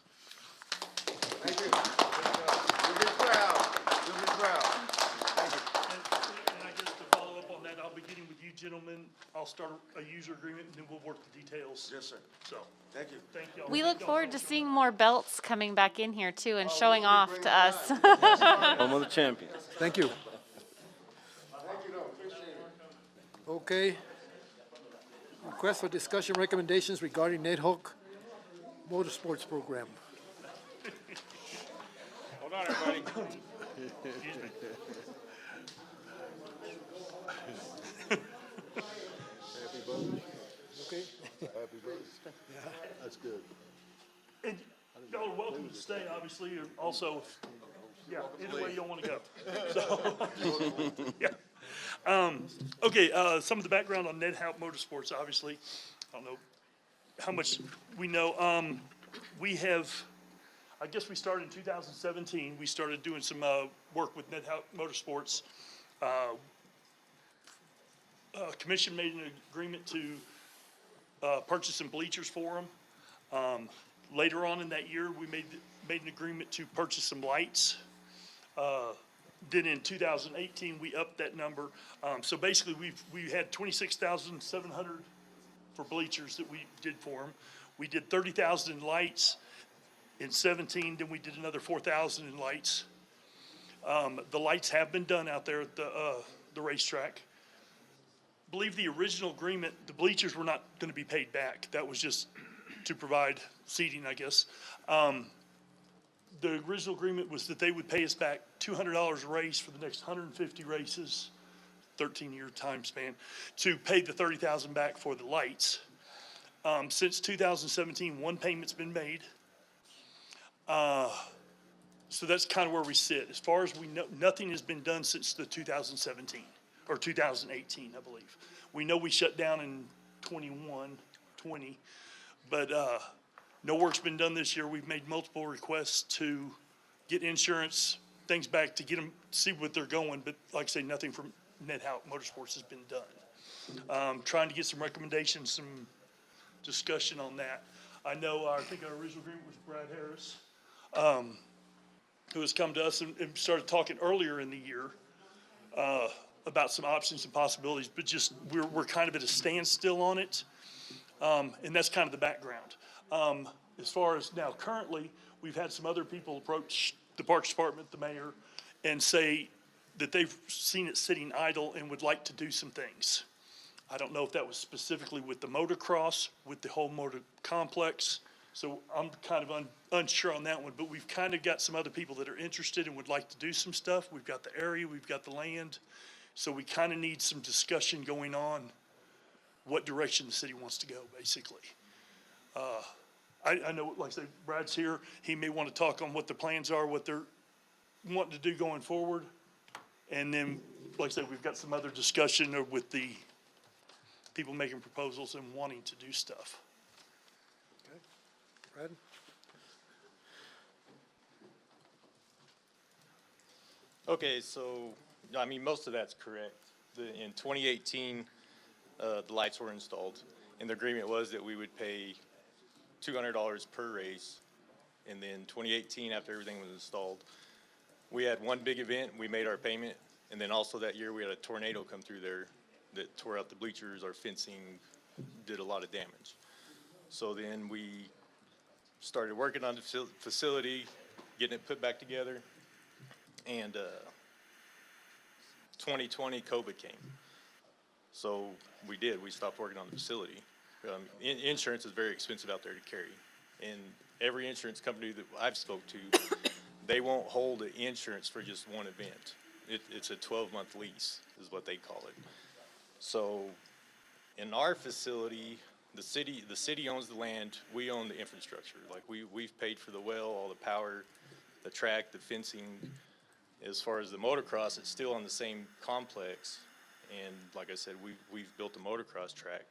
Thank you. You're a good crowd. You're a good crowd. And I guess to follow up on that, I'll be getting with you gentlemen. I'll start a user agreement and then we'll work the details. Yes, sir. So, Thank you. thank y'all. We look forward to seeing more belts coming back in here too and showing we'll off bring to them us. Home of the champions. Thank you. Thank you, though. Appreciate it. Okay. Request for discussion recommendations regarding Ned Hook Motorsports Program. Hold on, everybody. Okay? That's good. And y'all are welcome to stay, obviously, or also, yeah, either way y'all want to go. So, yeah. Okay, some of the background on Ned Hout Motorsports, obviously. I don't know how much we know. We have, I guess we started in 2017. We started doing some work with Ned Hout Motorsports. Commission made an agreement to purchase some bleachers for them. Later on in that year, we made an agreement to purchase some lights. Then in 2018, we upped that number. So basically, we had 26,700 for bleachers that we did for them. We did 30,000 in lights in 17. Then we did another 4,000 in lights. The lights have been done out there at the racetrack. I believe the original agreement, the bleachers were not going to be paid back. That was just to provide seating, I guess. The original agreement was that they would pay us back $200 a race for the next 150 races, 13-year time span, to pay the $30,000 back for the lights. Since 2017, one payment's been made. So that's kind of where we sit. As far as we know, nothing has been done since the 2017, or 2018, I believe. We know we shut down in 20, but no work's been done this year. We've made multiple requests to get insurance, things back to get them, see what they're going, but like I say, nothing from Ned Hout Motorsports has been done. Trying to get some recommendations, some discussion on that. I know, I think our original agreement was Brad Harris, who has come to us and started talking earlier in the year about some options and possibilities, but just we're kind of at a standstill on it. And that's kind of the background. As far as now currently, we've had some other people approach the Parks Department, the mayor, and say that they've seen it sitting idle and would like to do some things. I don't know if that was specifically with the motocross, with the whole motor complex. So I'm kind of unsure on that one, but we've kind of got some other people that are interested and would like to do some stuff. We've got the area, we've got the land. So we kind of need some discussion going on what direction the city wants to go, basically. I know, like I say, Brad's here. He may want to talk on what the plans are, what they're wanting to do going forward. And then, like I said, we've got some other discussion with the people making proposals and wanting to do stuff. Okay. Brad? Okay, so, I mean, most of that's correct. In 2018, the lights were installed. And the agreement was that we would pay $200 per race. And then 2018, after everything was installed, we had one big event, we made our payment. And then also that year, we had a tornado come through there that tore out the bleachers, our fencing, did a lot of damage. So then we started working on the facility, getting it put back together. And 2020, COVID came. So we stopped working on the facility. Insurance is very expensive out there to carry. And every insurance company that I've spoke to, they won't hold the insurance for just one event. It's a 12-month lease is what they call it. So in our facility, the city owns the land, we own the infrastructure. Like we've paid for the well, all the power, the track, the fencing. As far as the motocross, it's still on the same complex. And like I said, we've built a motocross track,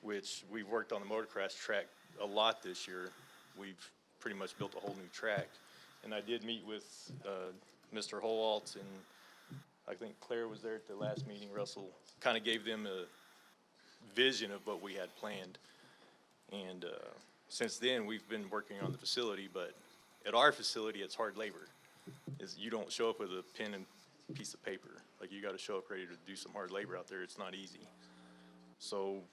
which we've worked on the motocross track a lot this year. We've pretty much built a whole new track. And I did meet with Mr. Holwaltz, and I think Claire was there at the last meeting. Russell kind of gave them a vision of what we had planned. And since then, we've been working on the facility, but at our facility, it's hard labor. You don't show up with a pen and piece of paper. Like, you got to show up ready to do some hard labor out there. It's not easy. So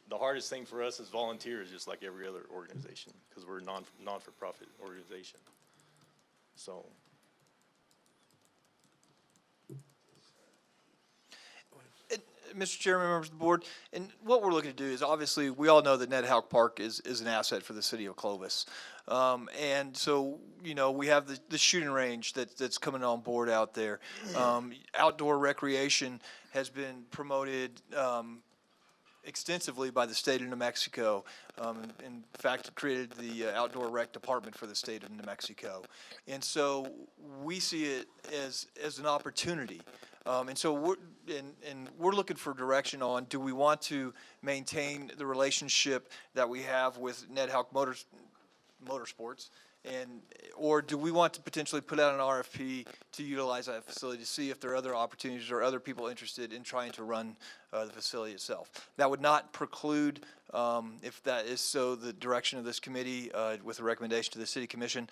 the hardest thing for us as volunteers, just like every other organization, because we're a non-for-profit organization. So. Mr. Chairman, members of the board, and what we're looking to do is, obviously, we all know that Ned Houck Park is an asset for the city of Clovis. And so, we have the shooting range that's coming on board out there. Outdoor recreation has been promoted extensively by the state of New Mexico. In fact, it created the outdoor rec department for the state of New Mexico. And so we see it as an opportunity. And so we're looking for direction on, do we want to maintain the relationship that we have with Ned Houck Motorsports, or do we want to potentially put out an RFP to utilize that facility to see if there are other opportunities or other people interested in trying to run the facility itself? That would not preclude, if that is so, the direction of this committee with a recommendation to the city commission,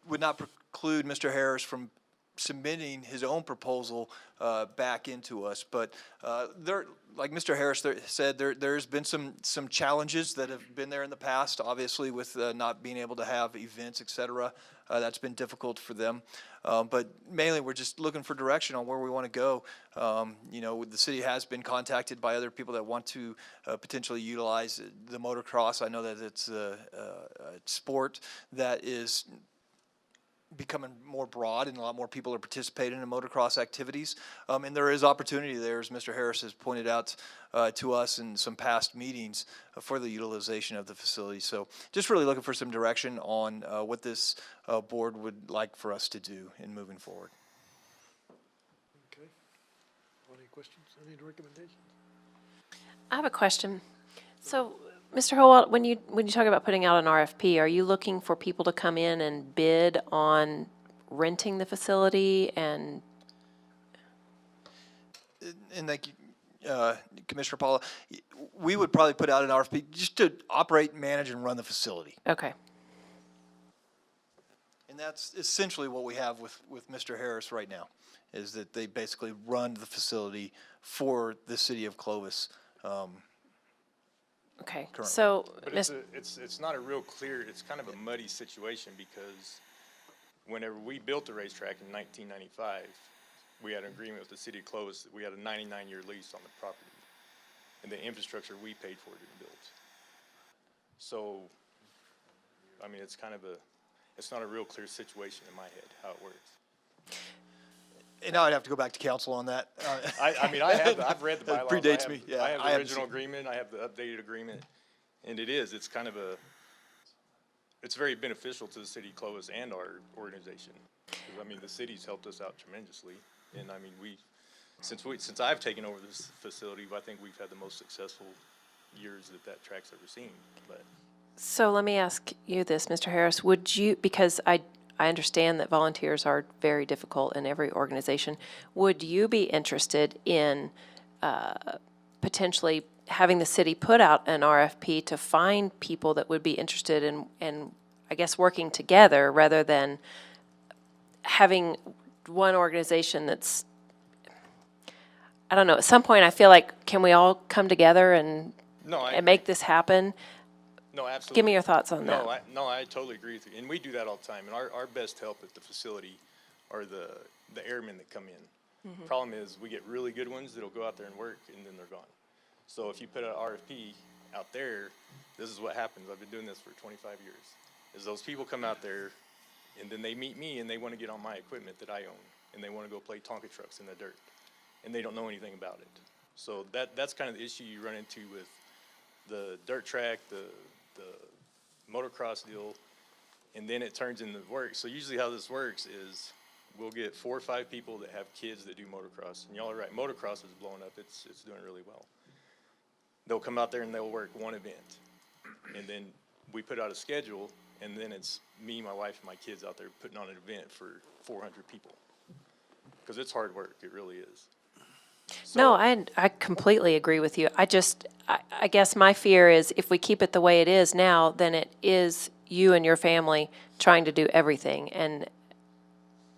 would not preclude Mr. Harris from submitting his own proposal back into us. But like Mr. Harris said, there's been some challenges that have been there in the past, obviously, with not being able to have events, et cetera. That's been difficult for them. But mainly, we're just looking for direction on where we want to go. The city has been contacted by other people that want to potentially utilize the motocross. I know that it's a sport that is becoming more broad, and a lot more people are participating in motocross activities. And there is opportunity there, as Mr. Harris has pointed out to us in some past meetings, for the utilization of the facility. So just really looking for some direction on what this board would like for us to do in moving forward. Okay. Any questions, any recommendations? I have a question. So, Mr. Howell, when you talk about putting out an RFP, are you looking for people to come in and bid on renting the facility? And thank you, Commissioner Paula. We would probably put out an RFP just to operate, manage, and run the facility. Okay. And that's essentially what we have with Mr. Harris right now, is that they basically run the facility for the city of Clovis. Okay, currently. so, But it's not a real clear, it's kind of a muddy situation, because whenever we built the racetrack in 1995, we had an agreement with the city of Clovis that we had a 99-year lease on the property, and the infrastructure we paid for to be built. So, I mean, it's not a real clear situation in my head, how it works. And now I'd have to go back to council on that. I've read the bylaws. It predates me, yeah. I have the original agreement, I have the updated agreement, and it's kind of it's very beneficial to the city of Clovis and our organization. 'Cause, I mean, the city's helped us out tremendously, and I mean, since I've taken over this facility, I think we've had the most successful years that track's ever seen, but. So let me ask you this, Mr. Harris, would you, because I understand that volunteers are very difficult in every organization, would you be interested in potentially having the city put out an RFP to find people that would be interested in, I guess, working together rather than having one organization that's, I don't know, at some point I feel like, can we all come together and No, I and make this happen? No, absolutely. Give me your thoughts on that. I totally agree with you. And we do that all the time. And our best help at the facility are the airmen that come in. Problem is, we get really good ones that'll go out there and work, and then they're gone. So if you put an RFP out there, this is what happens. I've been doing this for 25 years. Is those people come out there, and then they meet me, and they want to get on my equipment that I own, and they want to go play Tonka trucks in the dirt, and they don't know anything about it. So that's kind of the issue you run into with the dirt track, the motocross deal, and then it turns into work. So usually how this works is we'll get 4 or 5 people that have kids that do motocross. And y'all are right, motocross is blowing up. It's doing really well. They'll come out there and they'll work one event. And then we put out a schedule, and then it's me, my wife, and my kids out there putting on an event for 400 people. Because it's hard work, it really is. No, I completely agree with you. I guess my fear is if we keep it the way it is now, then it is you and your family trying to do everything, and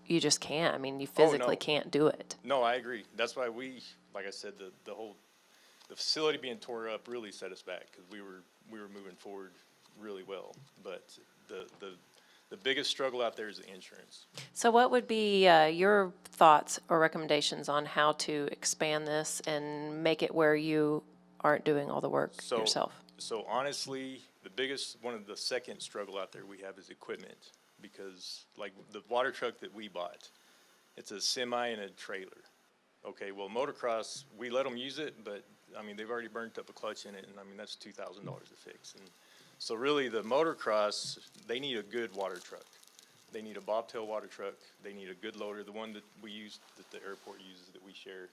you just can't. I mean, you physically can't do it. No, I agree. That's why we, like I said, the facility being tore up really set us back, because we were moving forward really well. But the biggest struggle out there is the insurance. So what would be your thoughts or recommendations on how to expand this and make it where you aren't doing all the work yourself? So honestly, one of the second struggle out there we have is equipment, because like the water truck that we bought, it's a semi and a trailer. Okay, well, motocross, we let them use it, but I mean, they've already burnt up a clutch in it, and I mean, that's $2,000 to fix. And so really, the motocross, they need a good water truck. They need a bobtail water truck. They need a good loader. The one that we use, that the airport uses, that we share,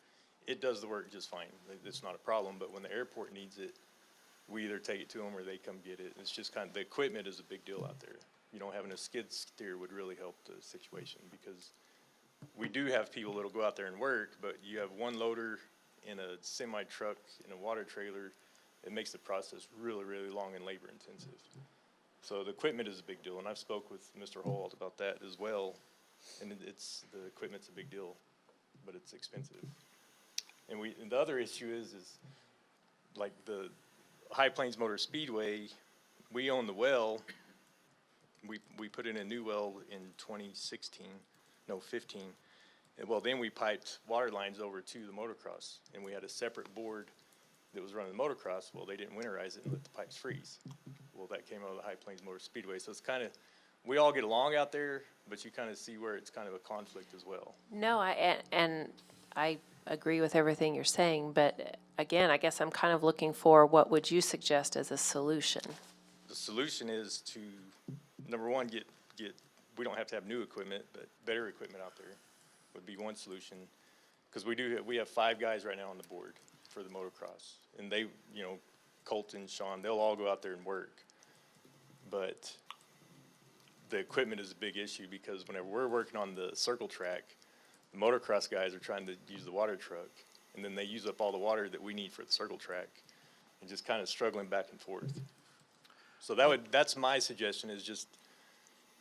it does the work just fine. It's not a problem. But when the airport needs it, we either take it to them or they come get it. It's just kind of, the equipment is a big deal out there. You know, having a skid steer would really help the situation, because we do have people that'll go out there and work, but you have one loader in a semi truck in a water trailer. It makes the process really, really long and labor intensive. So the equipment is a big deal, and I've spoke with Mr. Holt about that as well. And the equipment's a big deal, but it's expensive. And the other issue is like the High Plains Motor Speedway, we own the well. We put in a new well in 15. Well, then we piped water lines over to the motocross, and we had a separate board that was running the motocross. Well, they didn't winterize it and let the pipes freeze. Well, that came out of the High Plains Motor Speedway. So it's kind of, we all get along out there, but you kind of see where it's kind of a conflict as well. No, I agree with everything you're saying, but again, I guess I'm kind of looking for what would you suggest as a solution? The solution is to, number one, get we don't have to have new equipment, but better equipment out there would be one solution. Because we have 5 guys right now on the board for the motocross, and they, you know, Colton, Sean, they'll all go out there and work. But the equipment is a big issue, because whenever we're working on the circle track, the motocross guys are trying to use the water truck, and then they use up all the water that we need for the circle track, and just kind of struggling back and forth. So that's my suggestion, is just.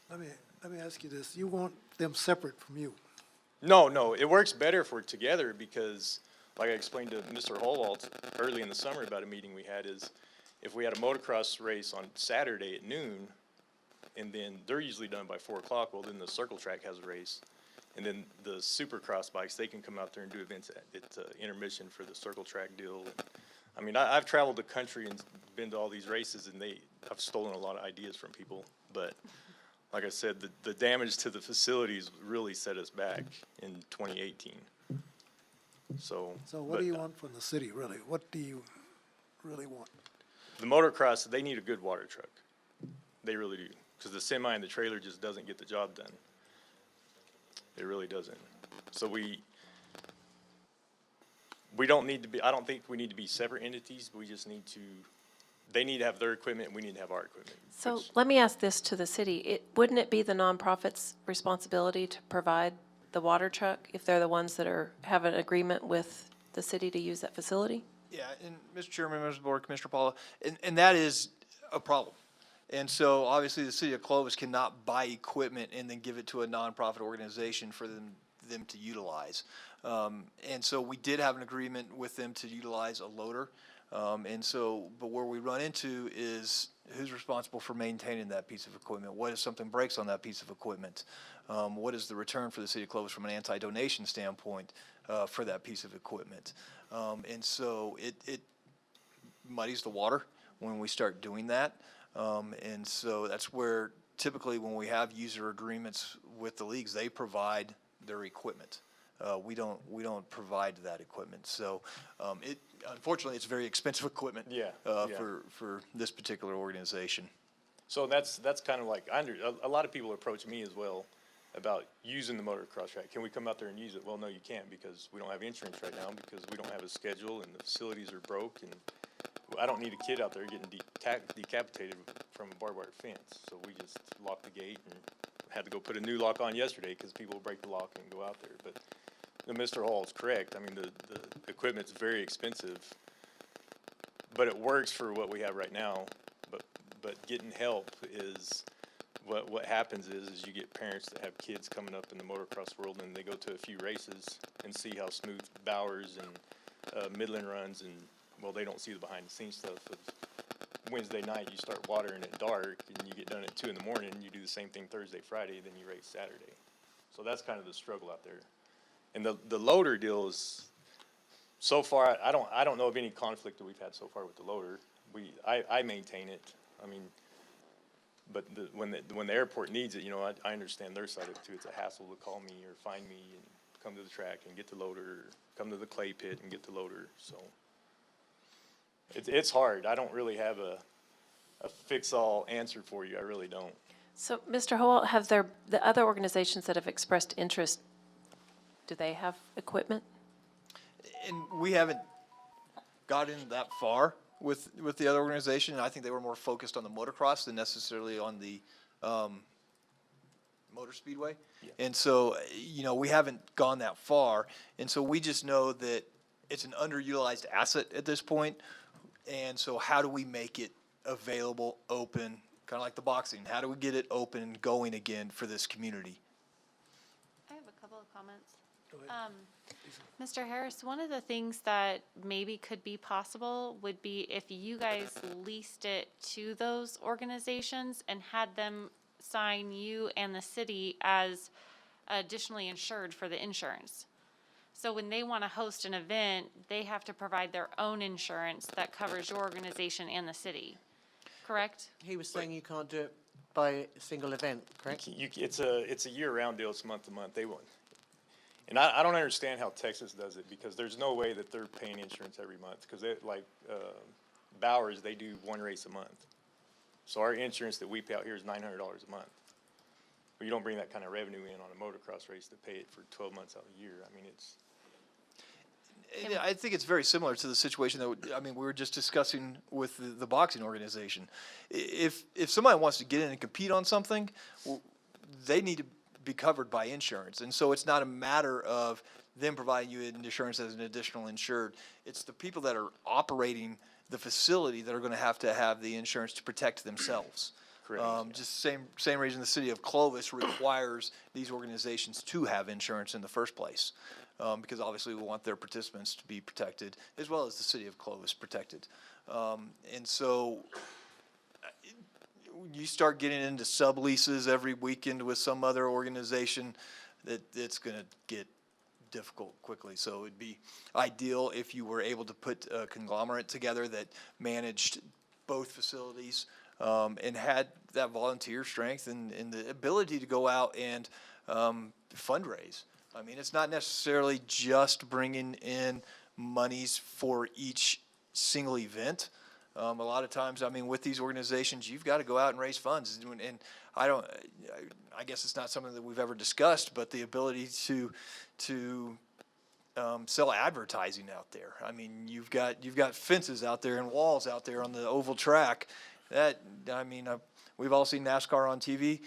Let me ask you this. You want them separate from you? No, it works better if we're together, because like I explained to Mr. Holwalt early in the summer about a meeting we had, is if we had a motocross race on Saturday at noon, and then they're usually done by 4 o'clock, well, then the circle track has a race. And then the supercross bikes, they can come out there and do events at intermission for the circle track deal. I mean, I've traveled the country and been to all these races, and I've stolen a lot of ideas from people. But like I said, the damage to the facilities really set us back in 2018. So what do you want from the city, really? What do you really want? The motocross, they need a good water truck. They really do. Because the semi and the trailer just doesn't get the job done. It really doesn't. So we don't need to be, I don't think we need to be separate entities. We just need to, they need to have their equipment, and we need to have our equipment. So let me ask this to the city. Wouldn't it be the nonprofit's responsibility to provide the water truck if they're the ones that have an agreement with the city to use that facility? Yeah, and Mr. Chairman, members of the board, Commissioner Paula, and that is a problem. And so obviously the city of Clovis cannot buy equipment and then give it to a nonprofit organization for them to utilize. And so we did have an agreement with them to utilize a loader. And so, but where we run into is who's responsible for maintaining that piece of equipment? What if something breaks on that piece of equipment? What is the return for the city of Clovis from an anti-donation standpoint for that piece of equipment? And so it muddies the water when we start doing that. And so that's where typically when we have user agreements with the leagues, they provide their equipment. We don't provide that equipment. So unfortunately, it's very expensive equipment. For this particular organization. So that's kind of like, a lot of people approach me as well about using the motocross track. Can we come out there and use it? Well, no, you can't, because we don't have insurance right now, because we don't have a schedule and the facilities are broke, and I don't need a kid out there getting decapitated from a barbed wire fence. So we just locked the gate and had to go put a new lock on yesterday because people break the lock and go out there. But Mr. Hall is correct. I mean, the equipment's very expensive, but it works for what we have right now. But getting help is what happens is you get parents that have kids coming up in the motocross world, and they go to a few races and see how smooth Bowers and Midland runs, and well, they don't see the behind the scenes stuff of Wednesday night you start watering at dark and you get done at 2 in the morning, you do the same thing Thursday, Friday, then you race Saturday. So that's kind of the struggle out there. And the loader deal is, so far, I don't know of any conflict that we've had so far with the loader. I maintain it. I mean, but when the airport needs it, I understand their side of it too. It's a hassle to call me or find me and come to the track and get the loader, or come to the clay pit and get the loader. So it's hard. I don't really have a fix-all answer for you. I really don't. So, Mr. Howell, have the other organizations that have expressed interest, do they have equipment? And we haven't gotten that far with the other organization. I think they were more focused on the motocross than necessarily on the motor speedway. And so, we haven't gone that far. And so we just know that it's an underutilized asset at this point. And so how do we make it available, open, kind of like the boxing? How do we get it open and going again for this community? I have a couple of comments. Go ahead. Mr. Harris, one of the things that maybe could be possible would be if you guys leased it to those organizations and had them sign you and the city as additionally insured for the insurance. So when they want to host an event, they have to provide their own insurance that covers your organization and the city, correct? He was saying you can't do it by a single event, correct? It's a year-round deal. It's month to month. They won't. And I don't understand how Texas does it, because there's no way that they're paying insurance every month, because Bowers, they do one race a month. So our insurance that we pay out here is $900 a month. But you don't bring that kind of revenue in on a motocross race to pay it for 12 months out of the year. I mean, it's... Yeah, I think it's very similar to the situation that we were just discussing with the boxing organization. If somebody wants to get in and compete on something, well, they need to be covered by insurance. And so it's not a matter of them providing you insurance as an additional insured. It's the people that are operating the facility that are going to have the insurance to protect themselves. Correct. Just same reason the city of Clovis requires these organizations to have insurance in the first place. Because obviously we want their participants to be protected, as well as the city of Clovis protected. And so you start getting into subleases every weekend with some other organization, it's going to get difficult quickly. So it'd be ideal if you were able to put a conglomerate together that managed both facilities and had that volunteer strength and the ability to go out and fundraise. I mean, it's not necessarily just bringing in monies for each single event. A lot of times, with these organizations, you've got to go out and raise funds. And I guess it's not something that we've ever discussed, but the ability to sell advertising out there. I mean, you've got fences out there and walls out there on the oval track. We've all seen NASCAR on TV.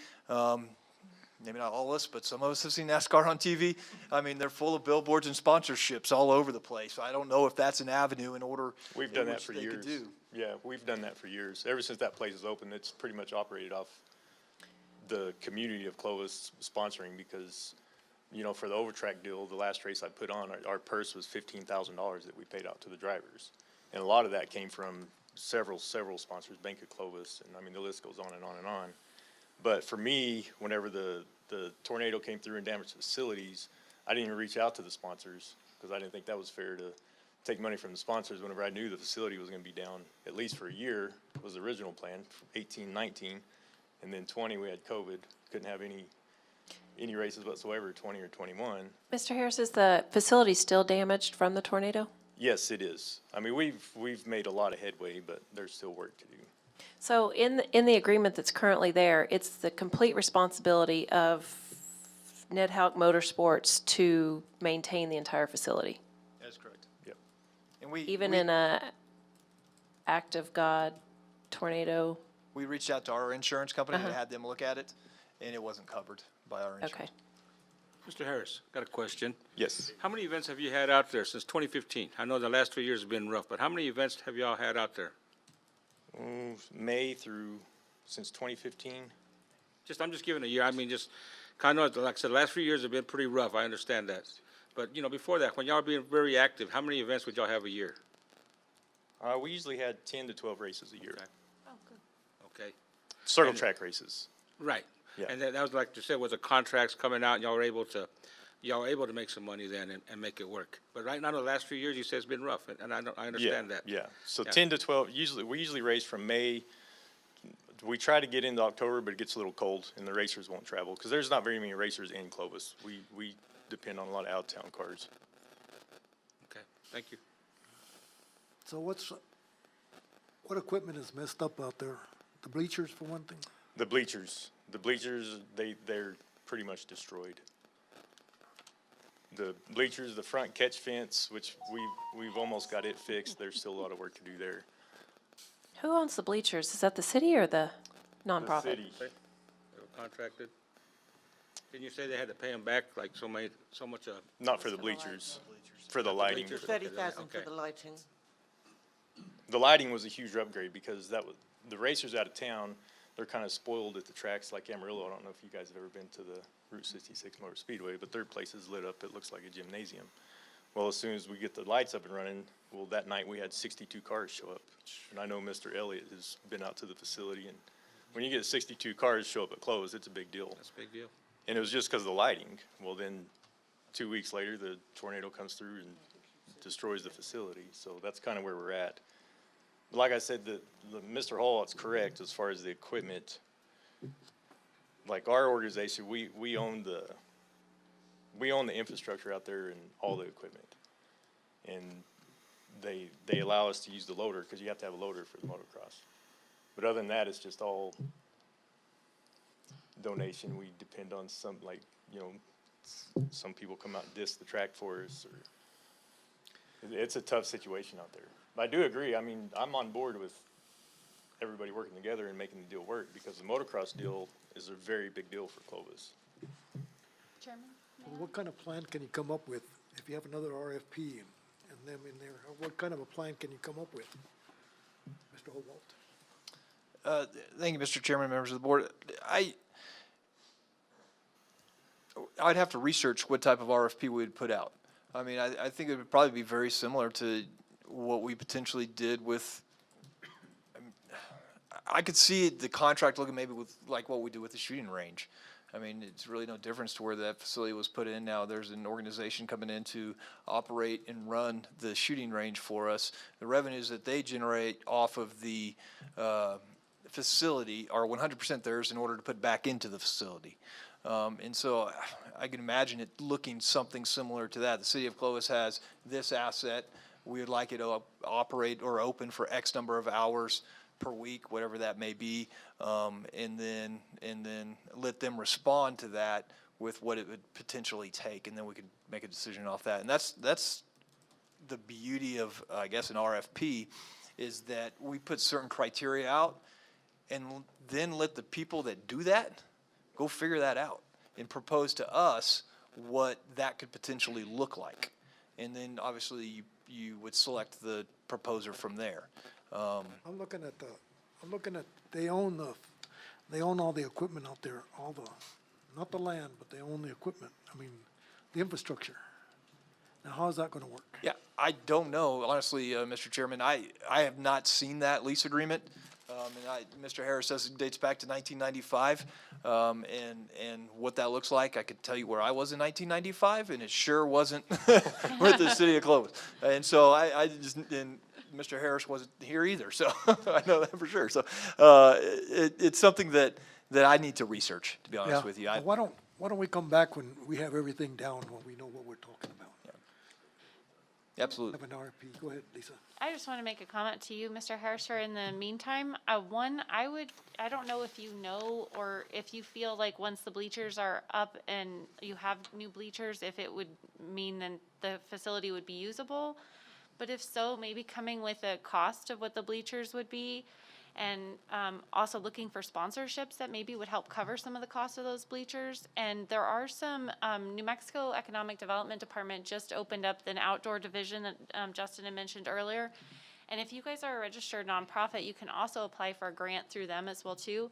maybe not all of us, but some of us have seen NASCAR on TV. I mean, they're full of billboards and sponsorships all over the place. I don't know if that's an avenue in order. We've done that which for they could years. do. Yeah, we've done that for years. Ever since that place is open, it's pretty much operated off the community of Clovis sponsoring because, you know, for the overtrack deal, the last race I put on, our purse was $15,000 that we paid out to the drivers. And a lot of that came from several sponsors, Bank of Clovis, and I mean, the list goes on and on and on. But for me, whenever the tornado came through and damaged facilities, I didn't even reach out to the sponsors because I didn't think that was fair to take money from the sponsors whenever I knew the facility was going to be down at least for a year was the original plan, 18, 19. And then 20, we had COVID, couldn't have any races whatsoever, 20 or 21. Mr. Harris, is the facility still damaged from the tornado? Yes, it is. I mean, we've made a lot of headway, but there's still work to do. So in the agreement that's currently there, it's the complete responsibility of Ned Houck Motorsports to maintain the entire facility, That's correct. Yep. And we even in a act of God tornado? We reached out to our insurance company and had them look at it, and it wasn't covered by our insurance. Okay. Mr. Harris, got a question. Yes. How many events have you had out there since 2015? I know the last 3 years have been rough, but how many events have y'all had out there? May through, since 2015. I'm just giving a year. I mean, just kind of, like I said, the last few years have been pretty rough. I understand that. But, you know, before that, when y'all were being very active, how many events would y'all have a year? We usually had 10 to 12 races a year. Okay. Circle track races. Right. Yeah. And that was like you said, with the contracts coming out, and y'all were able to make some money then and make it work. But right now, the last few years, you said it's been rough, and I understand that. Yeah, so Yeah. 10 to 12, we usually race from May. We try to get into October, but it gets a little cold and the racers won't travel because there's not very many racers in Clovis. We depend on a lot of out-of-town cars. Okay, thank you. So what equipment is messed up out there? The bleachers for one thing? The bleachers, they're pretty much destroyed. The bleachers, the front catch fence, which we've almost got it fixed. There's still a lot of work to do there. Who owns the bleachers? Is that the city or the nonprofit? The city. They were contracted. Didn't you say they had to pay them back like so much? Not for the bleachers, for the lighting. bleachers. 30,000 for Okay. the lighting. The lighting was a huge upgrade because the racers out of town, they're kind of spoiled at the tracks like Amarillo. I don't know if you guys have ever been to the Route 66 Motor Speedway, but their place is lit up. It looks like a gymnasium. Well, as soon as we get the lights up and running, well, that night we had 62 cars show up. And I know Mr. Elliott has been out to the facility, and when you get 62 cars show up at Clovis, it's a big deal. That's a big deal. And it was just because of the lighting. Well, then 2 weeks later, the tornado comes through and destroys the facility. So that's kind of where we're at. But like I said, the Mr. Hall, it's correct as far as the equipment. Like our organization, we own the infrastructure out there and all the equipment. And they allow us to use the loader because you have to have a loader for the motocross. But other than that, it's just all donation. We depend on some, like, you know, some people come out and disc the track for us. Or it's a tough situation out there. But I do agree. I mean, I'm on board with everybody working together and making the deal work because the motocross deal is a very big deal for Clovis. Chairman? What kind of plan can you come up with if you have another RFP and them in there? What kind of a plan can you come up with, Mr. Hobart? Thank you, Mr. Chairman, members of the board. I'd have to research what type of RFP we'd put out. I mean, I think it would probably be very similar to what we potentially did with, I could see the contract looking maybe with like what we do with the shooting range. I mean, it's really no difference to where that facility was put in. Now there's an organization coming in to operate and run the shooting range for us. The revenues that they generate off of the facility are 100% theirs in order to put back into the facility. And so I can imagine it looking something similar to that. The city of Clovis has this asset. We would like it to operate or open for X number of hours per week, whatever that may be, and then let them respond to that with what it would potentially take, and then we could make a decision off that. And that's the beauty of, I guess, an RFP, is that we put certain criteria out, and then let the people that do that go figure that out. and propose to us what that could potentially look like. And then obviously you would select the proposer from there. I'm looking at they own all the equipment out there, not the land, but they own the equipment. I mean, the infrastructure. Now, how is that gonna work? Yeah, I don't know, honestly, Mr. Chairman. I have not seen that lease agreement. Mr. Harris says it dates back to 1995, and what that looks like, I could tell you where I was in 1995, and it sure wasn't with the city of Clovis. And so and Mr. Harris wasn't here either, so I know that for sure. So it's something that I need to research, to be honest with you. Well, why don't we come back when we have everything down, when we know what we're talking about? Absolutely. Have an RFP. Go ahead, Lisa. I just want to make a comment to you, Mr. Harrisher. In the meantime, one, I don't know if you know or if you feel like once the bleachers are up and you have new bleachers, if it would mean then the facility would be usable. But if so, maybe coming with a cost of what the bleachers would be, and also looking for sponsorships that maybe would help cover some of the cost of those bleachers. And there are some, New Mexico Economic Development Department just opened up an outdoor division that Justin had mentioned earlier. And if you guys are a registered nonprofit, you can also apply for a grant through them as well too.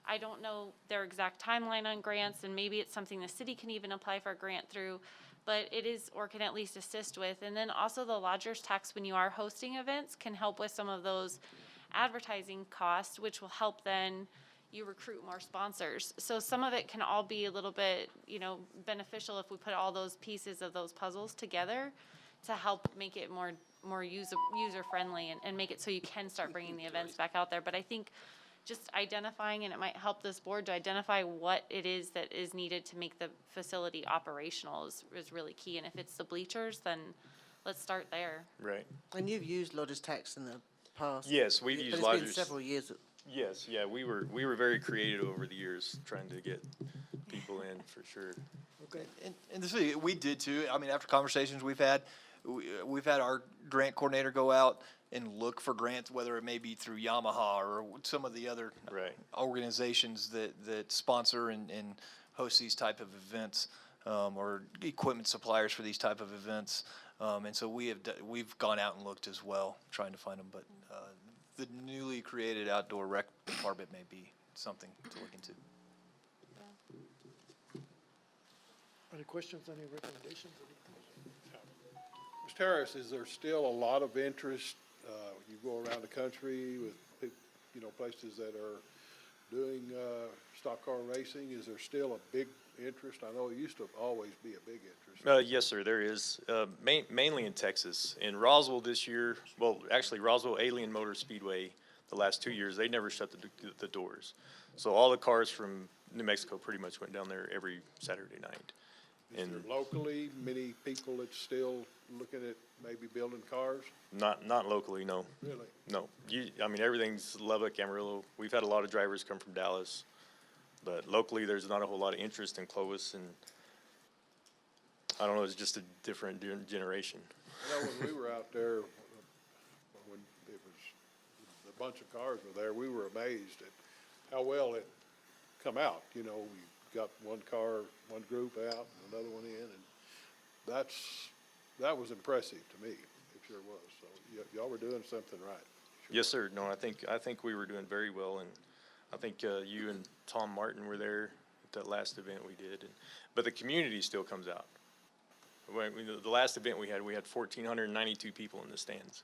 I don't know their exact timeline on grants, and maybe it's something the city can even apply for a grant through, but it is, or can at least assist with. And then also the lodger's tax when you are hosting events can help with some of those advertising costs, which will help then you recruit more sponsors. So some of it can all be a little bit, beneficial if we put all those pieces of those puzzles together to help make it more user friendly and make it so you can start bringing the events back out there. But I think just identifying, and it might help this board to identify what it is that is needed to make the facility operational is really key. And if it's the bleachers, then let's start there. Right. And you've used lodger's tax in the past. Yes, we've But used it's lodger's. been several years. Yes, yeah, we were very creative over the years trying to get people in for sure. Okay. And the city, we did too. I mean, after conversations we've had our grant coordinator go out and look for grants, whether it may be through Yamaha or some of the other organizations that sponsor and host these type of events, or equipment suppliers for these type of events. And so we've gone out and looked as well, trying to find them. But the newly created outdoor rec department may be something to look into. Any questions, any recommendations? Mr. Harris, is there still a lot of interest? You go around the country with, places that are doing stock car racing. Is there still a big interest? I know it used to always be a big interest. Yes, sir, there is, mainly in Texas. In Roswell this year, well, actually Roswell Alien Motor Speedway, the last 2 years, they never shut the doors. So all the cars from New Mexico pretty much went down there every Saturday night. Is there locally many people that's still looking at maybe building cars? Not locally, no. Really? No. Everything's Lubbock, Amarillo. We've had a lot of drivers come from Dallas, but locally there's not a whole lot of interest in Clovis, and I don't know, it's just a different generation. I know when we were out there, when it was, a bunch of cars were there, we were amazed at how well it come out. We got one car, one group out, and another one in, and that was impressive to me. It sure was. So y'all were doing something right. Sure. Yes, sir. No, I think we were doing very well, and I think you and Tom Martin were there at that last event we did. But the community still comes out. The last event we had 1,492 people in the stands.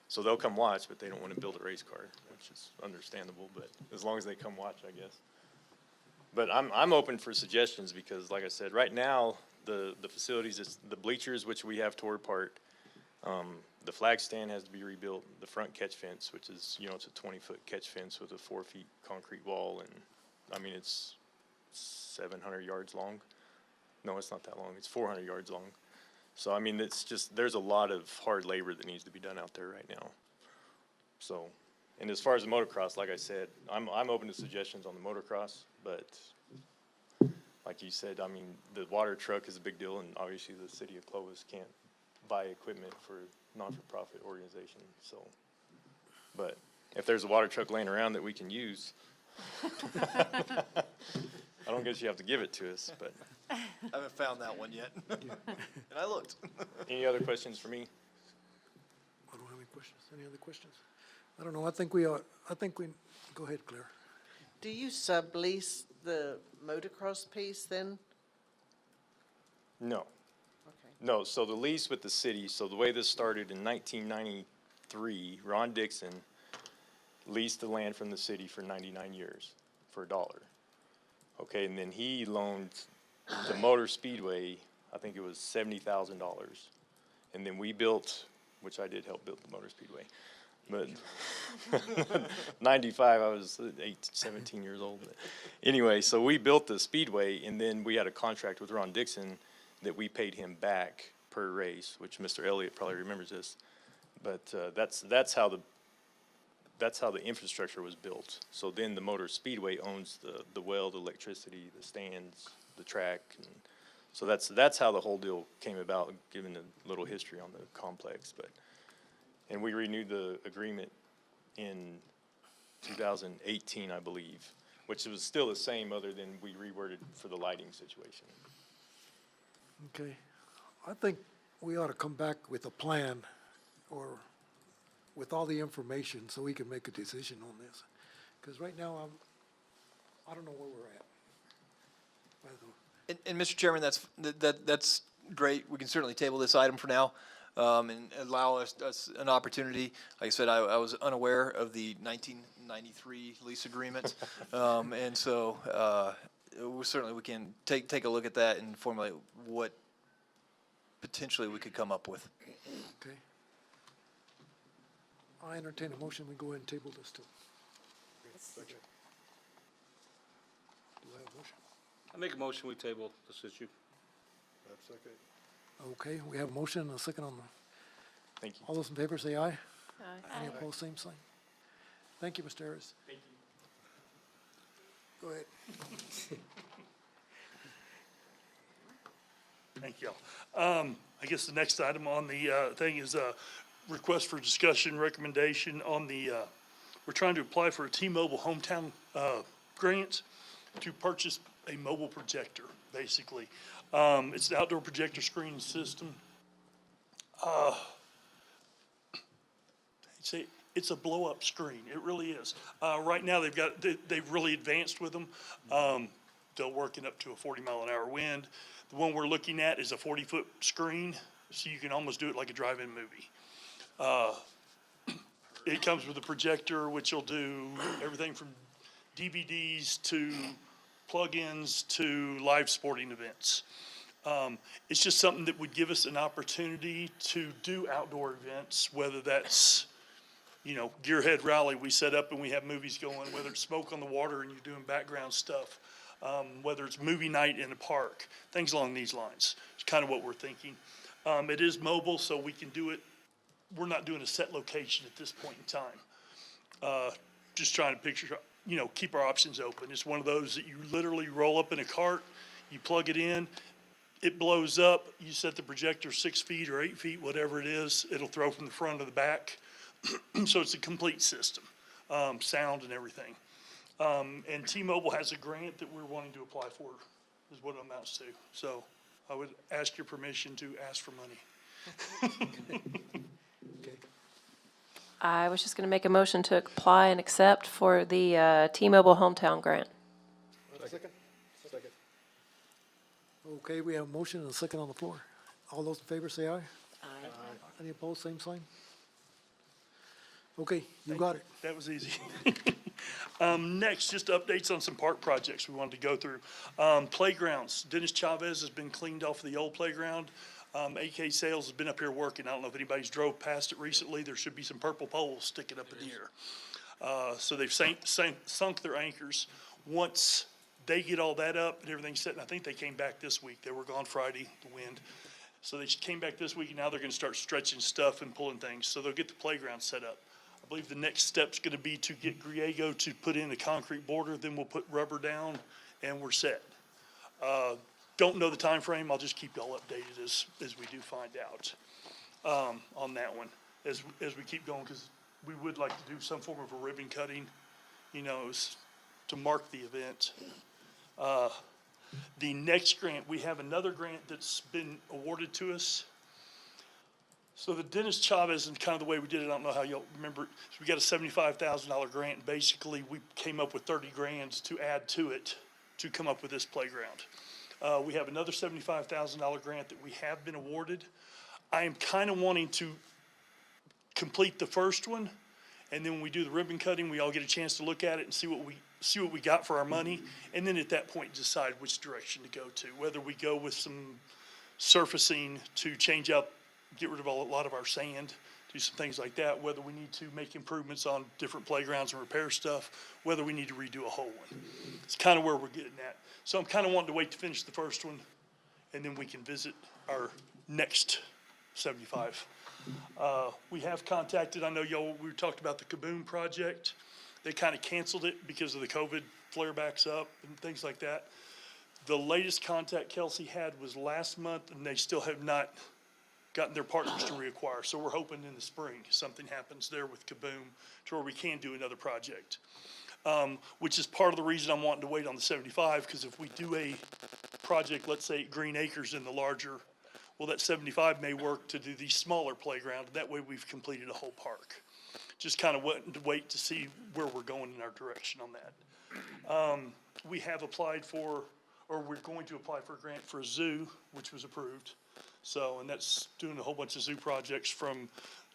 So they'll come watch, but they don't want to build a race car, which is understandable. But as long as they come watch, I guess. But I'm open for suggestions because, like I said, right now the facilities, the bleachers, which we have tore apart, the flag stand has to be rebuilt. The front catch fence, which is it's a 20-foot catch fence with a 4-foot concrete wall, and I mean it's 700 yards long. No, it's not that long. It's 400 yards long. So I mean it's just there's a lot of hard labor that needs to be done out there right now. So. And as far as the motocross, like I said, I'm open to suggestions on the motocross, but like you said, I mean, the water truck is a big deal, and obviously the city of Clovis can't buy equipment for non-for-profit organization. So, but if there's a water truck laying around that we can use. I don't guess you have to give it to us, but I haven't found that one yet. And I looked. any other questions for me? I don't have any questions. Any other questions? I don't know. I think we, go ahead, Claire. Do you sublease the motocross piece then? No. Okay. No, so the lease with the city, so the way this started in 1993, Ron Dixon leased the land from the city for 99 years for $1. Okay, and then he loaned the Motor Speedway, I think it was $70,000. And then we built, which I did help build the Motor Speedway. But 95, I was 17 years old. But anyway, so we built the Speedway, and then we had a contract with Ron Dixon that we paid him back per race, which Mr. Elliott probably remembers this. But that's how the infrastructure was built. So then the Motor Speedway owns the well, the electricity, the stands, the track, and so that's how the whole deal came about, given a little history on the complex. And we renewed the agreement in 2018, I believe, which was still the same, other than we reworded for the lighting situation. Okay. I think we ought to come back with a plan or with all the information so we can make a decision on this. Because right now, I don't know where we're at. By the way. And Mr. Chairman, that's great. We can certainly table this item for now, and allow us an opportunity. Like I said, I was unaware of the 1993 lease agreement. And so, we can take a look at that and formulate what potentially we could come up with. Okay. I entertain a motion, we go ahead and table this too. Do I have a motion? I make a motion, we table this issue. That's okay. Okay, we have a motion and a second on the, Thank you. all those in favor say aye. Aye. Any opposed, same sign. Thank you, Mr. Harris. Thank you. Go ahead. Thank you. I guess the next item on the thing is request for discussion recommendation on the, we're trying to apply for a T-Mobile hometown grant to purchase a mobile projector, basically. It's an outdoor projector screen system. It's a blow-up screen. It really is. Right now, they've really advanced with them. They'll work in up to a 40-mile-an-hour wind. The one we're looking at is a 40-foot screen, so you can almost do it like a drive-in movie. It comes with a projector, which will do everything from DVDs to plug-ins to live sporting events. It's just something that would give us an opportunity to do outdoor events, whether that's, Gearhead Rally we set up and we have movies going, whether it's Smoke on the Water and you're doing background stuff, whether it's movie night in a park, things along these lines. It's kind of what we're thinking. It is mobile, so we can do it. We're not doing a set location at this point in time. Just trying to picture, keep our options open. It's one of those that you literally roll up in a cart, you plug it in, it blows up, you set the projector 6 feet or 8 feet, whatever it is, it'll throw from the front to the back. So it's a complete system, sound and everything. And T-Mobile has a grant that we're wanting to apply for, is what it amounts to. So I would ask your permission to ask for money. Okay. I was just going to make a motion to apply and accept for the T-Mobile hometown grant. Second? Second. Okay, we have a motion and a second on the floor. All those in favor say aye. Aye. Any opposed, same sign? Okay, you got it. That was easy. Next, just updates on some park projects we wanted to go through. Playgrounds, Dennis Chavez has been cleaned off the old playground. AK Sales has been up here working. I don't know if anybody's drove past it recently. There should be some purple poles sticking up in the air. So they've sunk their anchors. Once they get all that up and everything's set, and I think they came back this week. They were gone Friday, the wind. So they came back this week, and now they're gonna start stretching stuff and pulling things. So they'll get the playground set up. I believe the next step's gonna be to get Griego to put in a concrete border, then we'll put rubber down, and we're set. Don't know the time frame. I'll just keep y'all updated as we do find out on that one as we keep going, because we would like to do some form of a ribbon cutting, to mark the event. The next grant, we have another grant that's been awarded to us. So the Dennis Chavez, and kind of the way we did it, I don't know how y'all remember, so we got a $75,000 grant, and basically we came up with 30 grand to add to it to come up with this playground. We have another $75,000 grant that we have been awarded. I am kind of wanting to complete the first one, and then when we do the ribbon cutting, we all get a chance to look at it and see what we got for our money, and then at that point decide which direction to go to, whether we go with some surfacing to change up, get rid of a lot of our sand, do some things like that, whether we need to make improvements on different playgrounds and repair stuff, whether we need to redo a whole one. It's kind of where we're getting at. So I'm kind of wanting to wait to finish the first one, and then we can visit our next 75. We have contacted, I know y'all, we talked about the Kaboom project. They kind of canceled it because of the COVID flare backs up and things like that. The latest contact Kelsey had was last month, and they still have not gotten their partners to reacquire. So we're hoping in the spring something happens there with Kaboom to where we can do another project. Which is part of the reason I'm wanting to wait on the 75, because if we do a project, let's say at Green Acres in the larger, well, that 75 may work to do the smaller playground. That way we've completed a whole park. Just kind of wait to see where we're going in our direction on that. We have applied for, or we're going to apply for a grant for a zoo, which was approved. So, and that's doing a whole bunch of zoo projects, from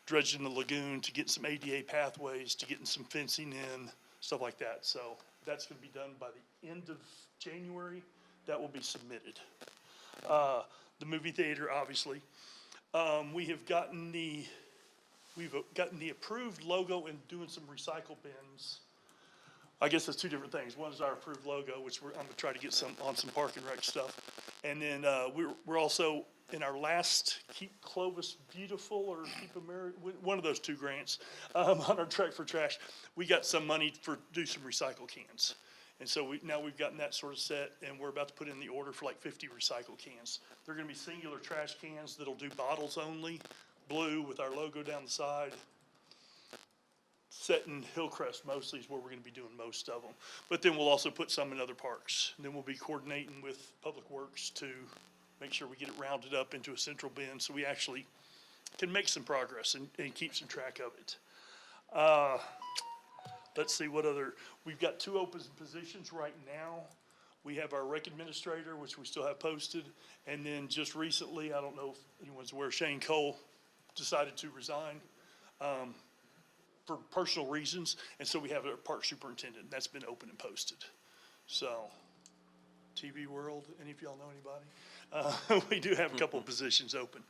dredging the lagoon to getting some ADA pathways to getting some fencing in, stuff like that. So that's going to be done by the end of January. That will be submitted. The movie theater, obviously. We've gotten the approved logo and doing some recycle bins. I guess that's two different things. One is our approved logo, which I'm gonna try to get some on some park and rec stuff. And then we're also in our last Keep Clovis Beautiful or Keep America, one of those two grants, on our Track for Trash. We got some money for do some recycle cans. And so now we've gotten that sort of set, and we're about to put in the order for like 50 recycle cans. They're gonna be singular trash cans that'll do bottles only, blue with our logo down the side. Set in Hillcrest mostly is where we're gonna be doing most of them. But then we'll also put some in other parks. And then we'll be coordinating with Public Works to make sure we get it rounded up into a central bin so we actually can make some progress and keep some track of it. Let's see what other, we've got 2 open positions right now. We have our rec administrator, which we still have posted. And then just recently, I don't know if anyone's aware, Shane Cole decided to resign for personal reasons. And so we have a park superintendent. That's been open and posted. So, TV world, any of y'all know anybody? We do have a couple of positions open.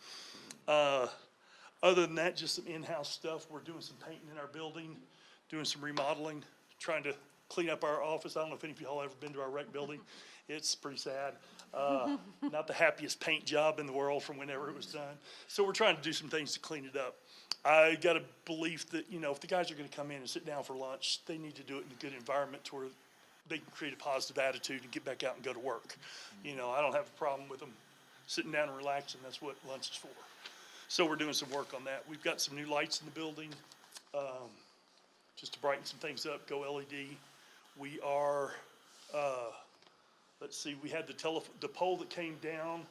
Other than that, just some in-house stuff. We're doing some painting in our building, doing some remodeling, trying to clean up our office. I don't know if any of y'all ever been to our rec building. It's pretty sad. Not the happiest paint job in the world from whenever it was done. So we're trying to do some things to clean it up. I got a belief that, you know, if the guys are gonna come in and sit down for lunch, they need to do it in a good environment to where they can create a positive attitude and get back out and go to work. You know, I don't have a problem with them sitting down and relaxing. That's what lunch is for. So we're doing some work on that. We've got some new lights in the building, just to brighten some things up, go LED. We are, let's see, we had the pole that came down.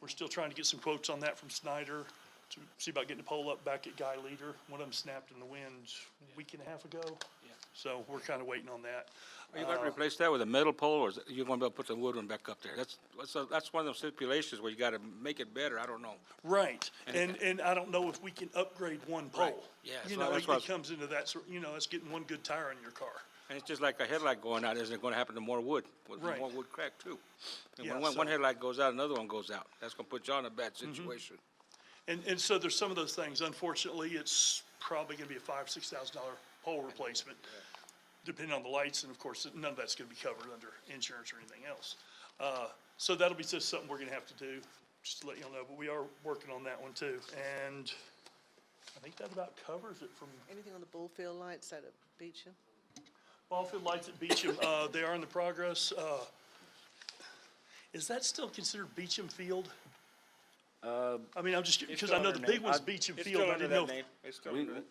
We're still trying to get some quotes on that from Snyder to see about getting the pole up back at Guy Leader. One of them snapped in the wind a week and a half ago. Yeah. So we're kind of waiting on that. Are you going to replace that with a metal pole, or is you going to be able to put the wood one back up there? That's one of those stipulations where you got to make it better. I don't know. Right, and I don't know if we can upgrade one pole. Right. Yeah, You know, it comes into that sort, you know, it's getting one good tire in your car. And it's just like a headlight going out. Isn't it going to happen to more wood? Right. More wood crack too. And Yeah, when so- one headlight goes out, another one goes out. That's going to put you in a bad situation. And so there's some of those things. Unfortunately, it's probably gonna be a $5,000-6,000 pole replacement, depending on the lights, and of course, none of that's gonna be covered under insurance or anything else. So that'll be just something we're gonna have to do, just to let y'all know, but we are working on that one too. And I think that about covers it from Anything on the Bullfield Lights out at Beecham? Bullfield Lights at Beecham. They are in the progress. Is that still considered Beecham Field? I mean, I'm just, because I know the big one's Beecham It's Field. still I under didn't know. that name. It's still We, under that.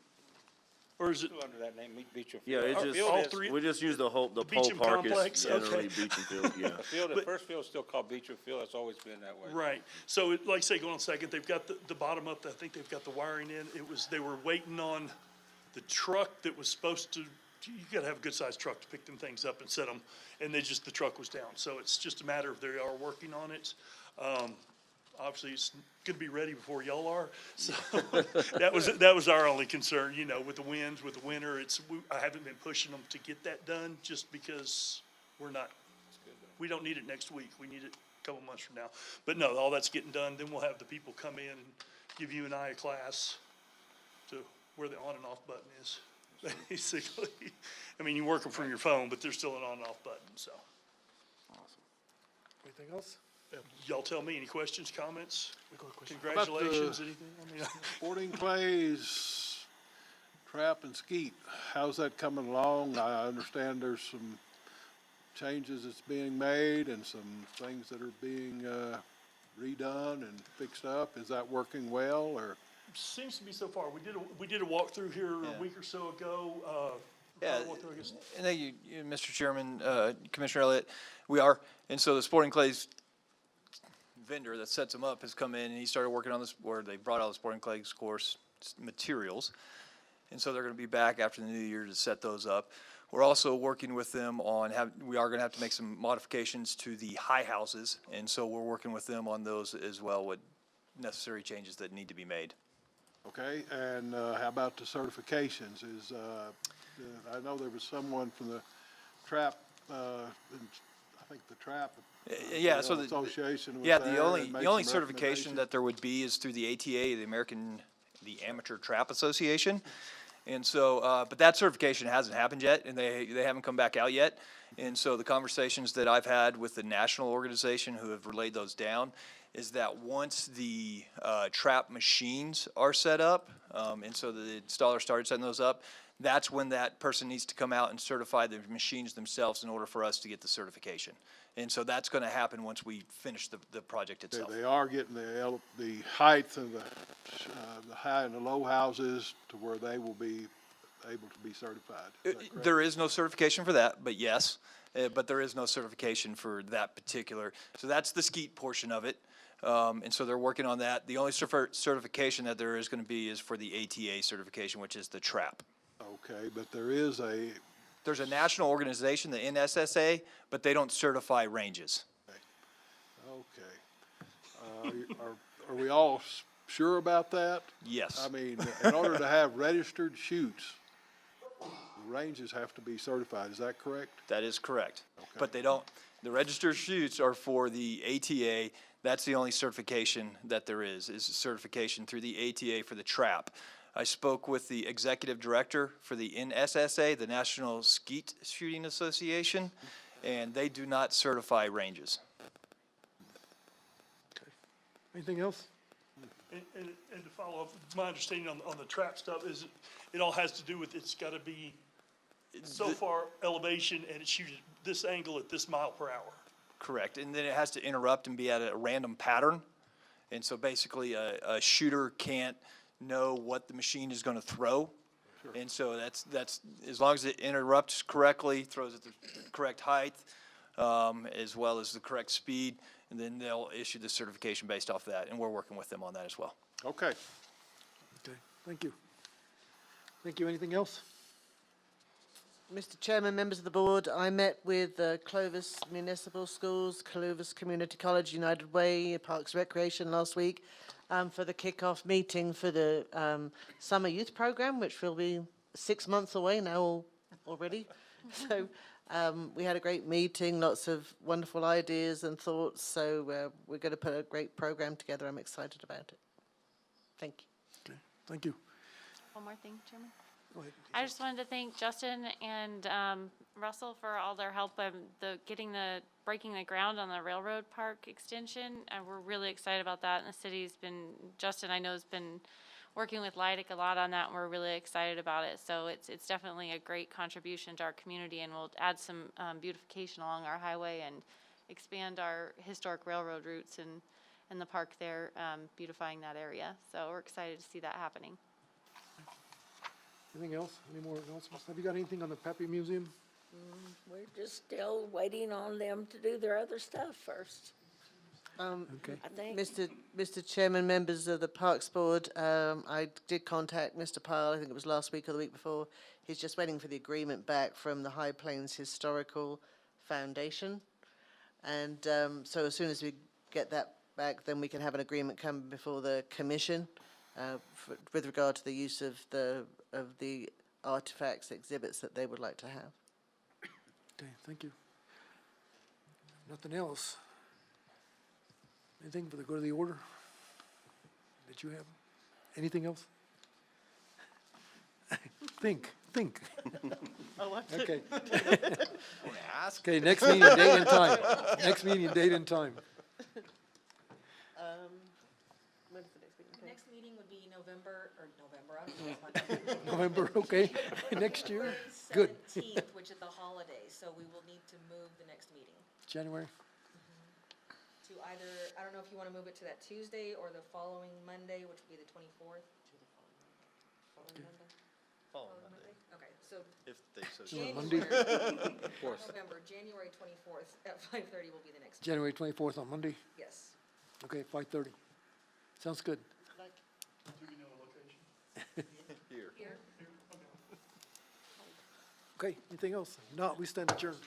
Or is it, Still under that name, Beach and Yeah, Field. it Our just, field all is- three- we just use the whole, the pole Beecham park complex? is generally Okay. beach and field, yeah. The field, the But- first field's still called Beach and Field, it's always been that way. right, so like I say, going on a second, they've got the bottom up, I think they've got the wiring in. They were waiting on the truck that was supposed to, you gotta have a good sized truck to pick them things up and set them, and the truck was down. So it's just a matter of they are working on it. Obviously, it's gonna be ready before y'all are, so that was our only concern, you know, with the winds, with the winter. I haven't been pushing them to get that done, just because we don't need it next week. We need it a couple months from now. But no, all that's getting done, then we'll have the people come in and give you and I a class to where the on and off button is, basically. I mean, you work them from your phone, but there's still an on and off button, so. Anything else? Y'all tell me, any questions, comments? About Congratulations, the- anything? I mean, Sporting clays, trap and skeet, how's that coming along? I understand there's some changes that's being made and some things that are being redone and fixed up. Is that working well, or? seems to be so far. We did a walkthrough here a week or so ago. Yeah, Walkthrough, I guess. and thank you, Mr. Chairman, Commissioner Elliott. We are, and so the Sporting Clays vendor that sets them up has come in and he started working on this, or they brought out the Sporting Clays course materials. And so they're gonna be back after the new year to set those up. We're also working with them on we are gonna have to make some modifications to the high houses. And so we're working with them on those as well, what necessary changes that need to be made. Okay, and how about the certifications? I know there was someone from the trap, I think the trap. Yeah, so the Association was yeah, there the only and made some certification recommendations. that there would be is through the ATA, the Amateur Trap Association. And so, but that certification hasn't happened yet, and they haven't come back out yet. And so the conversations that I've had with the national organization who have relayed those down is that once the trap machines are set up, and so the installer started setting those up, that's when that person needs to come out and certify the machines themselves in order for us to get the certification. And so that's gonna happen once we finish the project itself. They are getting the height of the high and the low houses to where they will be able to be certified. Is that correct? There is no certification for that, but yes, but there is no certification for that particular, so that's the skeet portion of it. And so they're working on that. The only certification that there is gonna be is for the ATA certification, which is the trap. Okay, but there's a national organization, the NSSA, but they don't certify ranges. Okay. Are we all sure about that? Yes. I mean, in order to have registered chutes, the ranges have to be certified, is that correct? That is correct. But they don't, the registered chutes are for the ATA. That's the only certification that there is certification through the ATA for the trap. I spoke with the executive director for the NSSA, the National Skeet Shooting Association, and they do not certify ranges. Anything else? And to follow up, my understanding on the trap stuff is it all has to do with, it's gotta be so far elevation and it shoots at this angle at this mile per hour. Correct, and then it has to interrupt and be at a random pattern. And so basically, a shooter can't know what the machine is gonna throw. And so that's, as long as it interrupts correctly, throws at the correct height, as well as the correct speed, and then they'll issue the certification based off that, and we're working with them on that as well. Okay. Okay, thank you. Thank you. Anything else? Mr. Chairman, members of the board, I met with Clovis Municipal Schools, Clovis Community College, United Way, Parks Recreation last week for the kickoff meeting for the summer youth program, which will be 6 months away now already. So we had a great meeting, lots of wonderful ideas and thoughts. So we're going to put a great program together. I'm excited about it. Thank you. Okay, thank you. One more thing, Chairman. Go ahead. I just wanted to thank Justin and Russell for all their help on breaking the ground on the railroad park extension. And we're really excited about that. And the city's been, Justin, I know, has been working with Leidick a lot on that, and we're really excited about it. So it's definitely a great contribution to our community, and we'll add some beautification along our highway and expand our historic railroad routes and the park there, beautifying that area. So we're excited to see that happening. Anything else? Any more announcements? Have you got anything on the Pepe Museum? We're just still waiting on them to do their other stuff first, Okay. I think. Mr. Chairman, members of the Parks Board, I did contact Mr. Pyle, I think it was last week or the week before. He's just waiting for the agreement back from the High Plains Historical Foundation. And so as soon as we get that back, then we can have an agreement come before the commission with regard to the use of the artifacts, exhibits that they would like to have. Okay, thank you. Nothing else? Anything for the good of the order that you have? Anything else? Think. Okay. Okay, next meeting, date and time. Next meeting, date and time. When's the next meeting? Next meeting would be November, I don't know what month. November, okay. Next year? Good. 17th, which is the holiday, so we will need to move the next meeting January? to either, I don't know if you want to move it to that Tuesday or the following Monday, which would be the 24th. Following Monday? Following Monday, Okay, so if they so So choose. Monday? November, January 24th at 5:30 will be the next. January 24th on Monday? Yes. Okay, 5:30. Sounds good. Here. Here. Okay, anything else? No, we stand adjourned.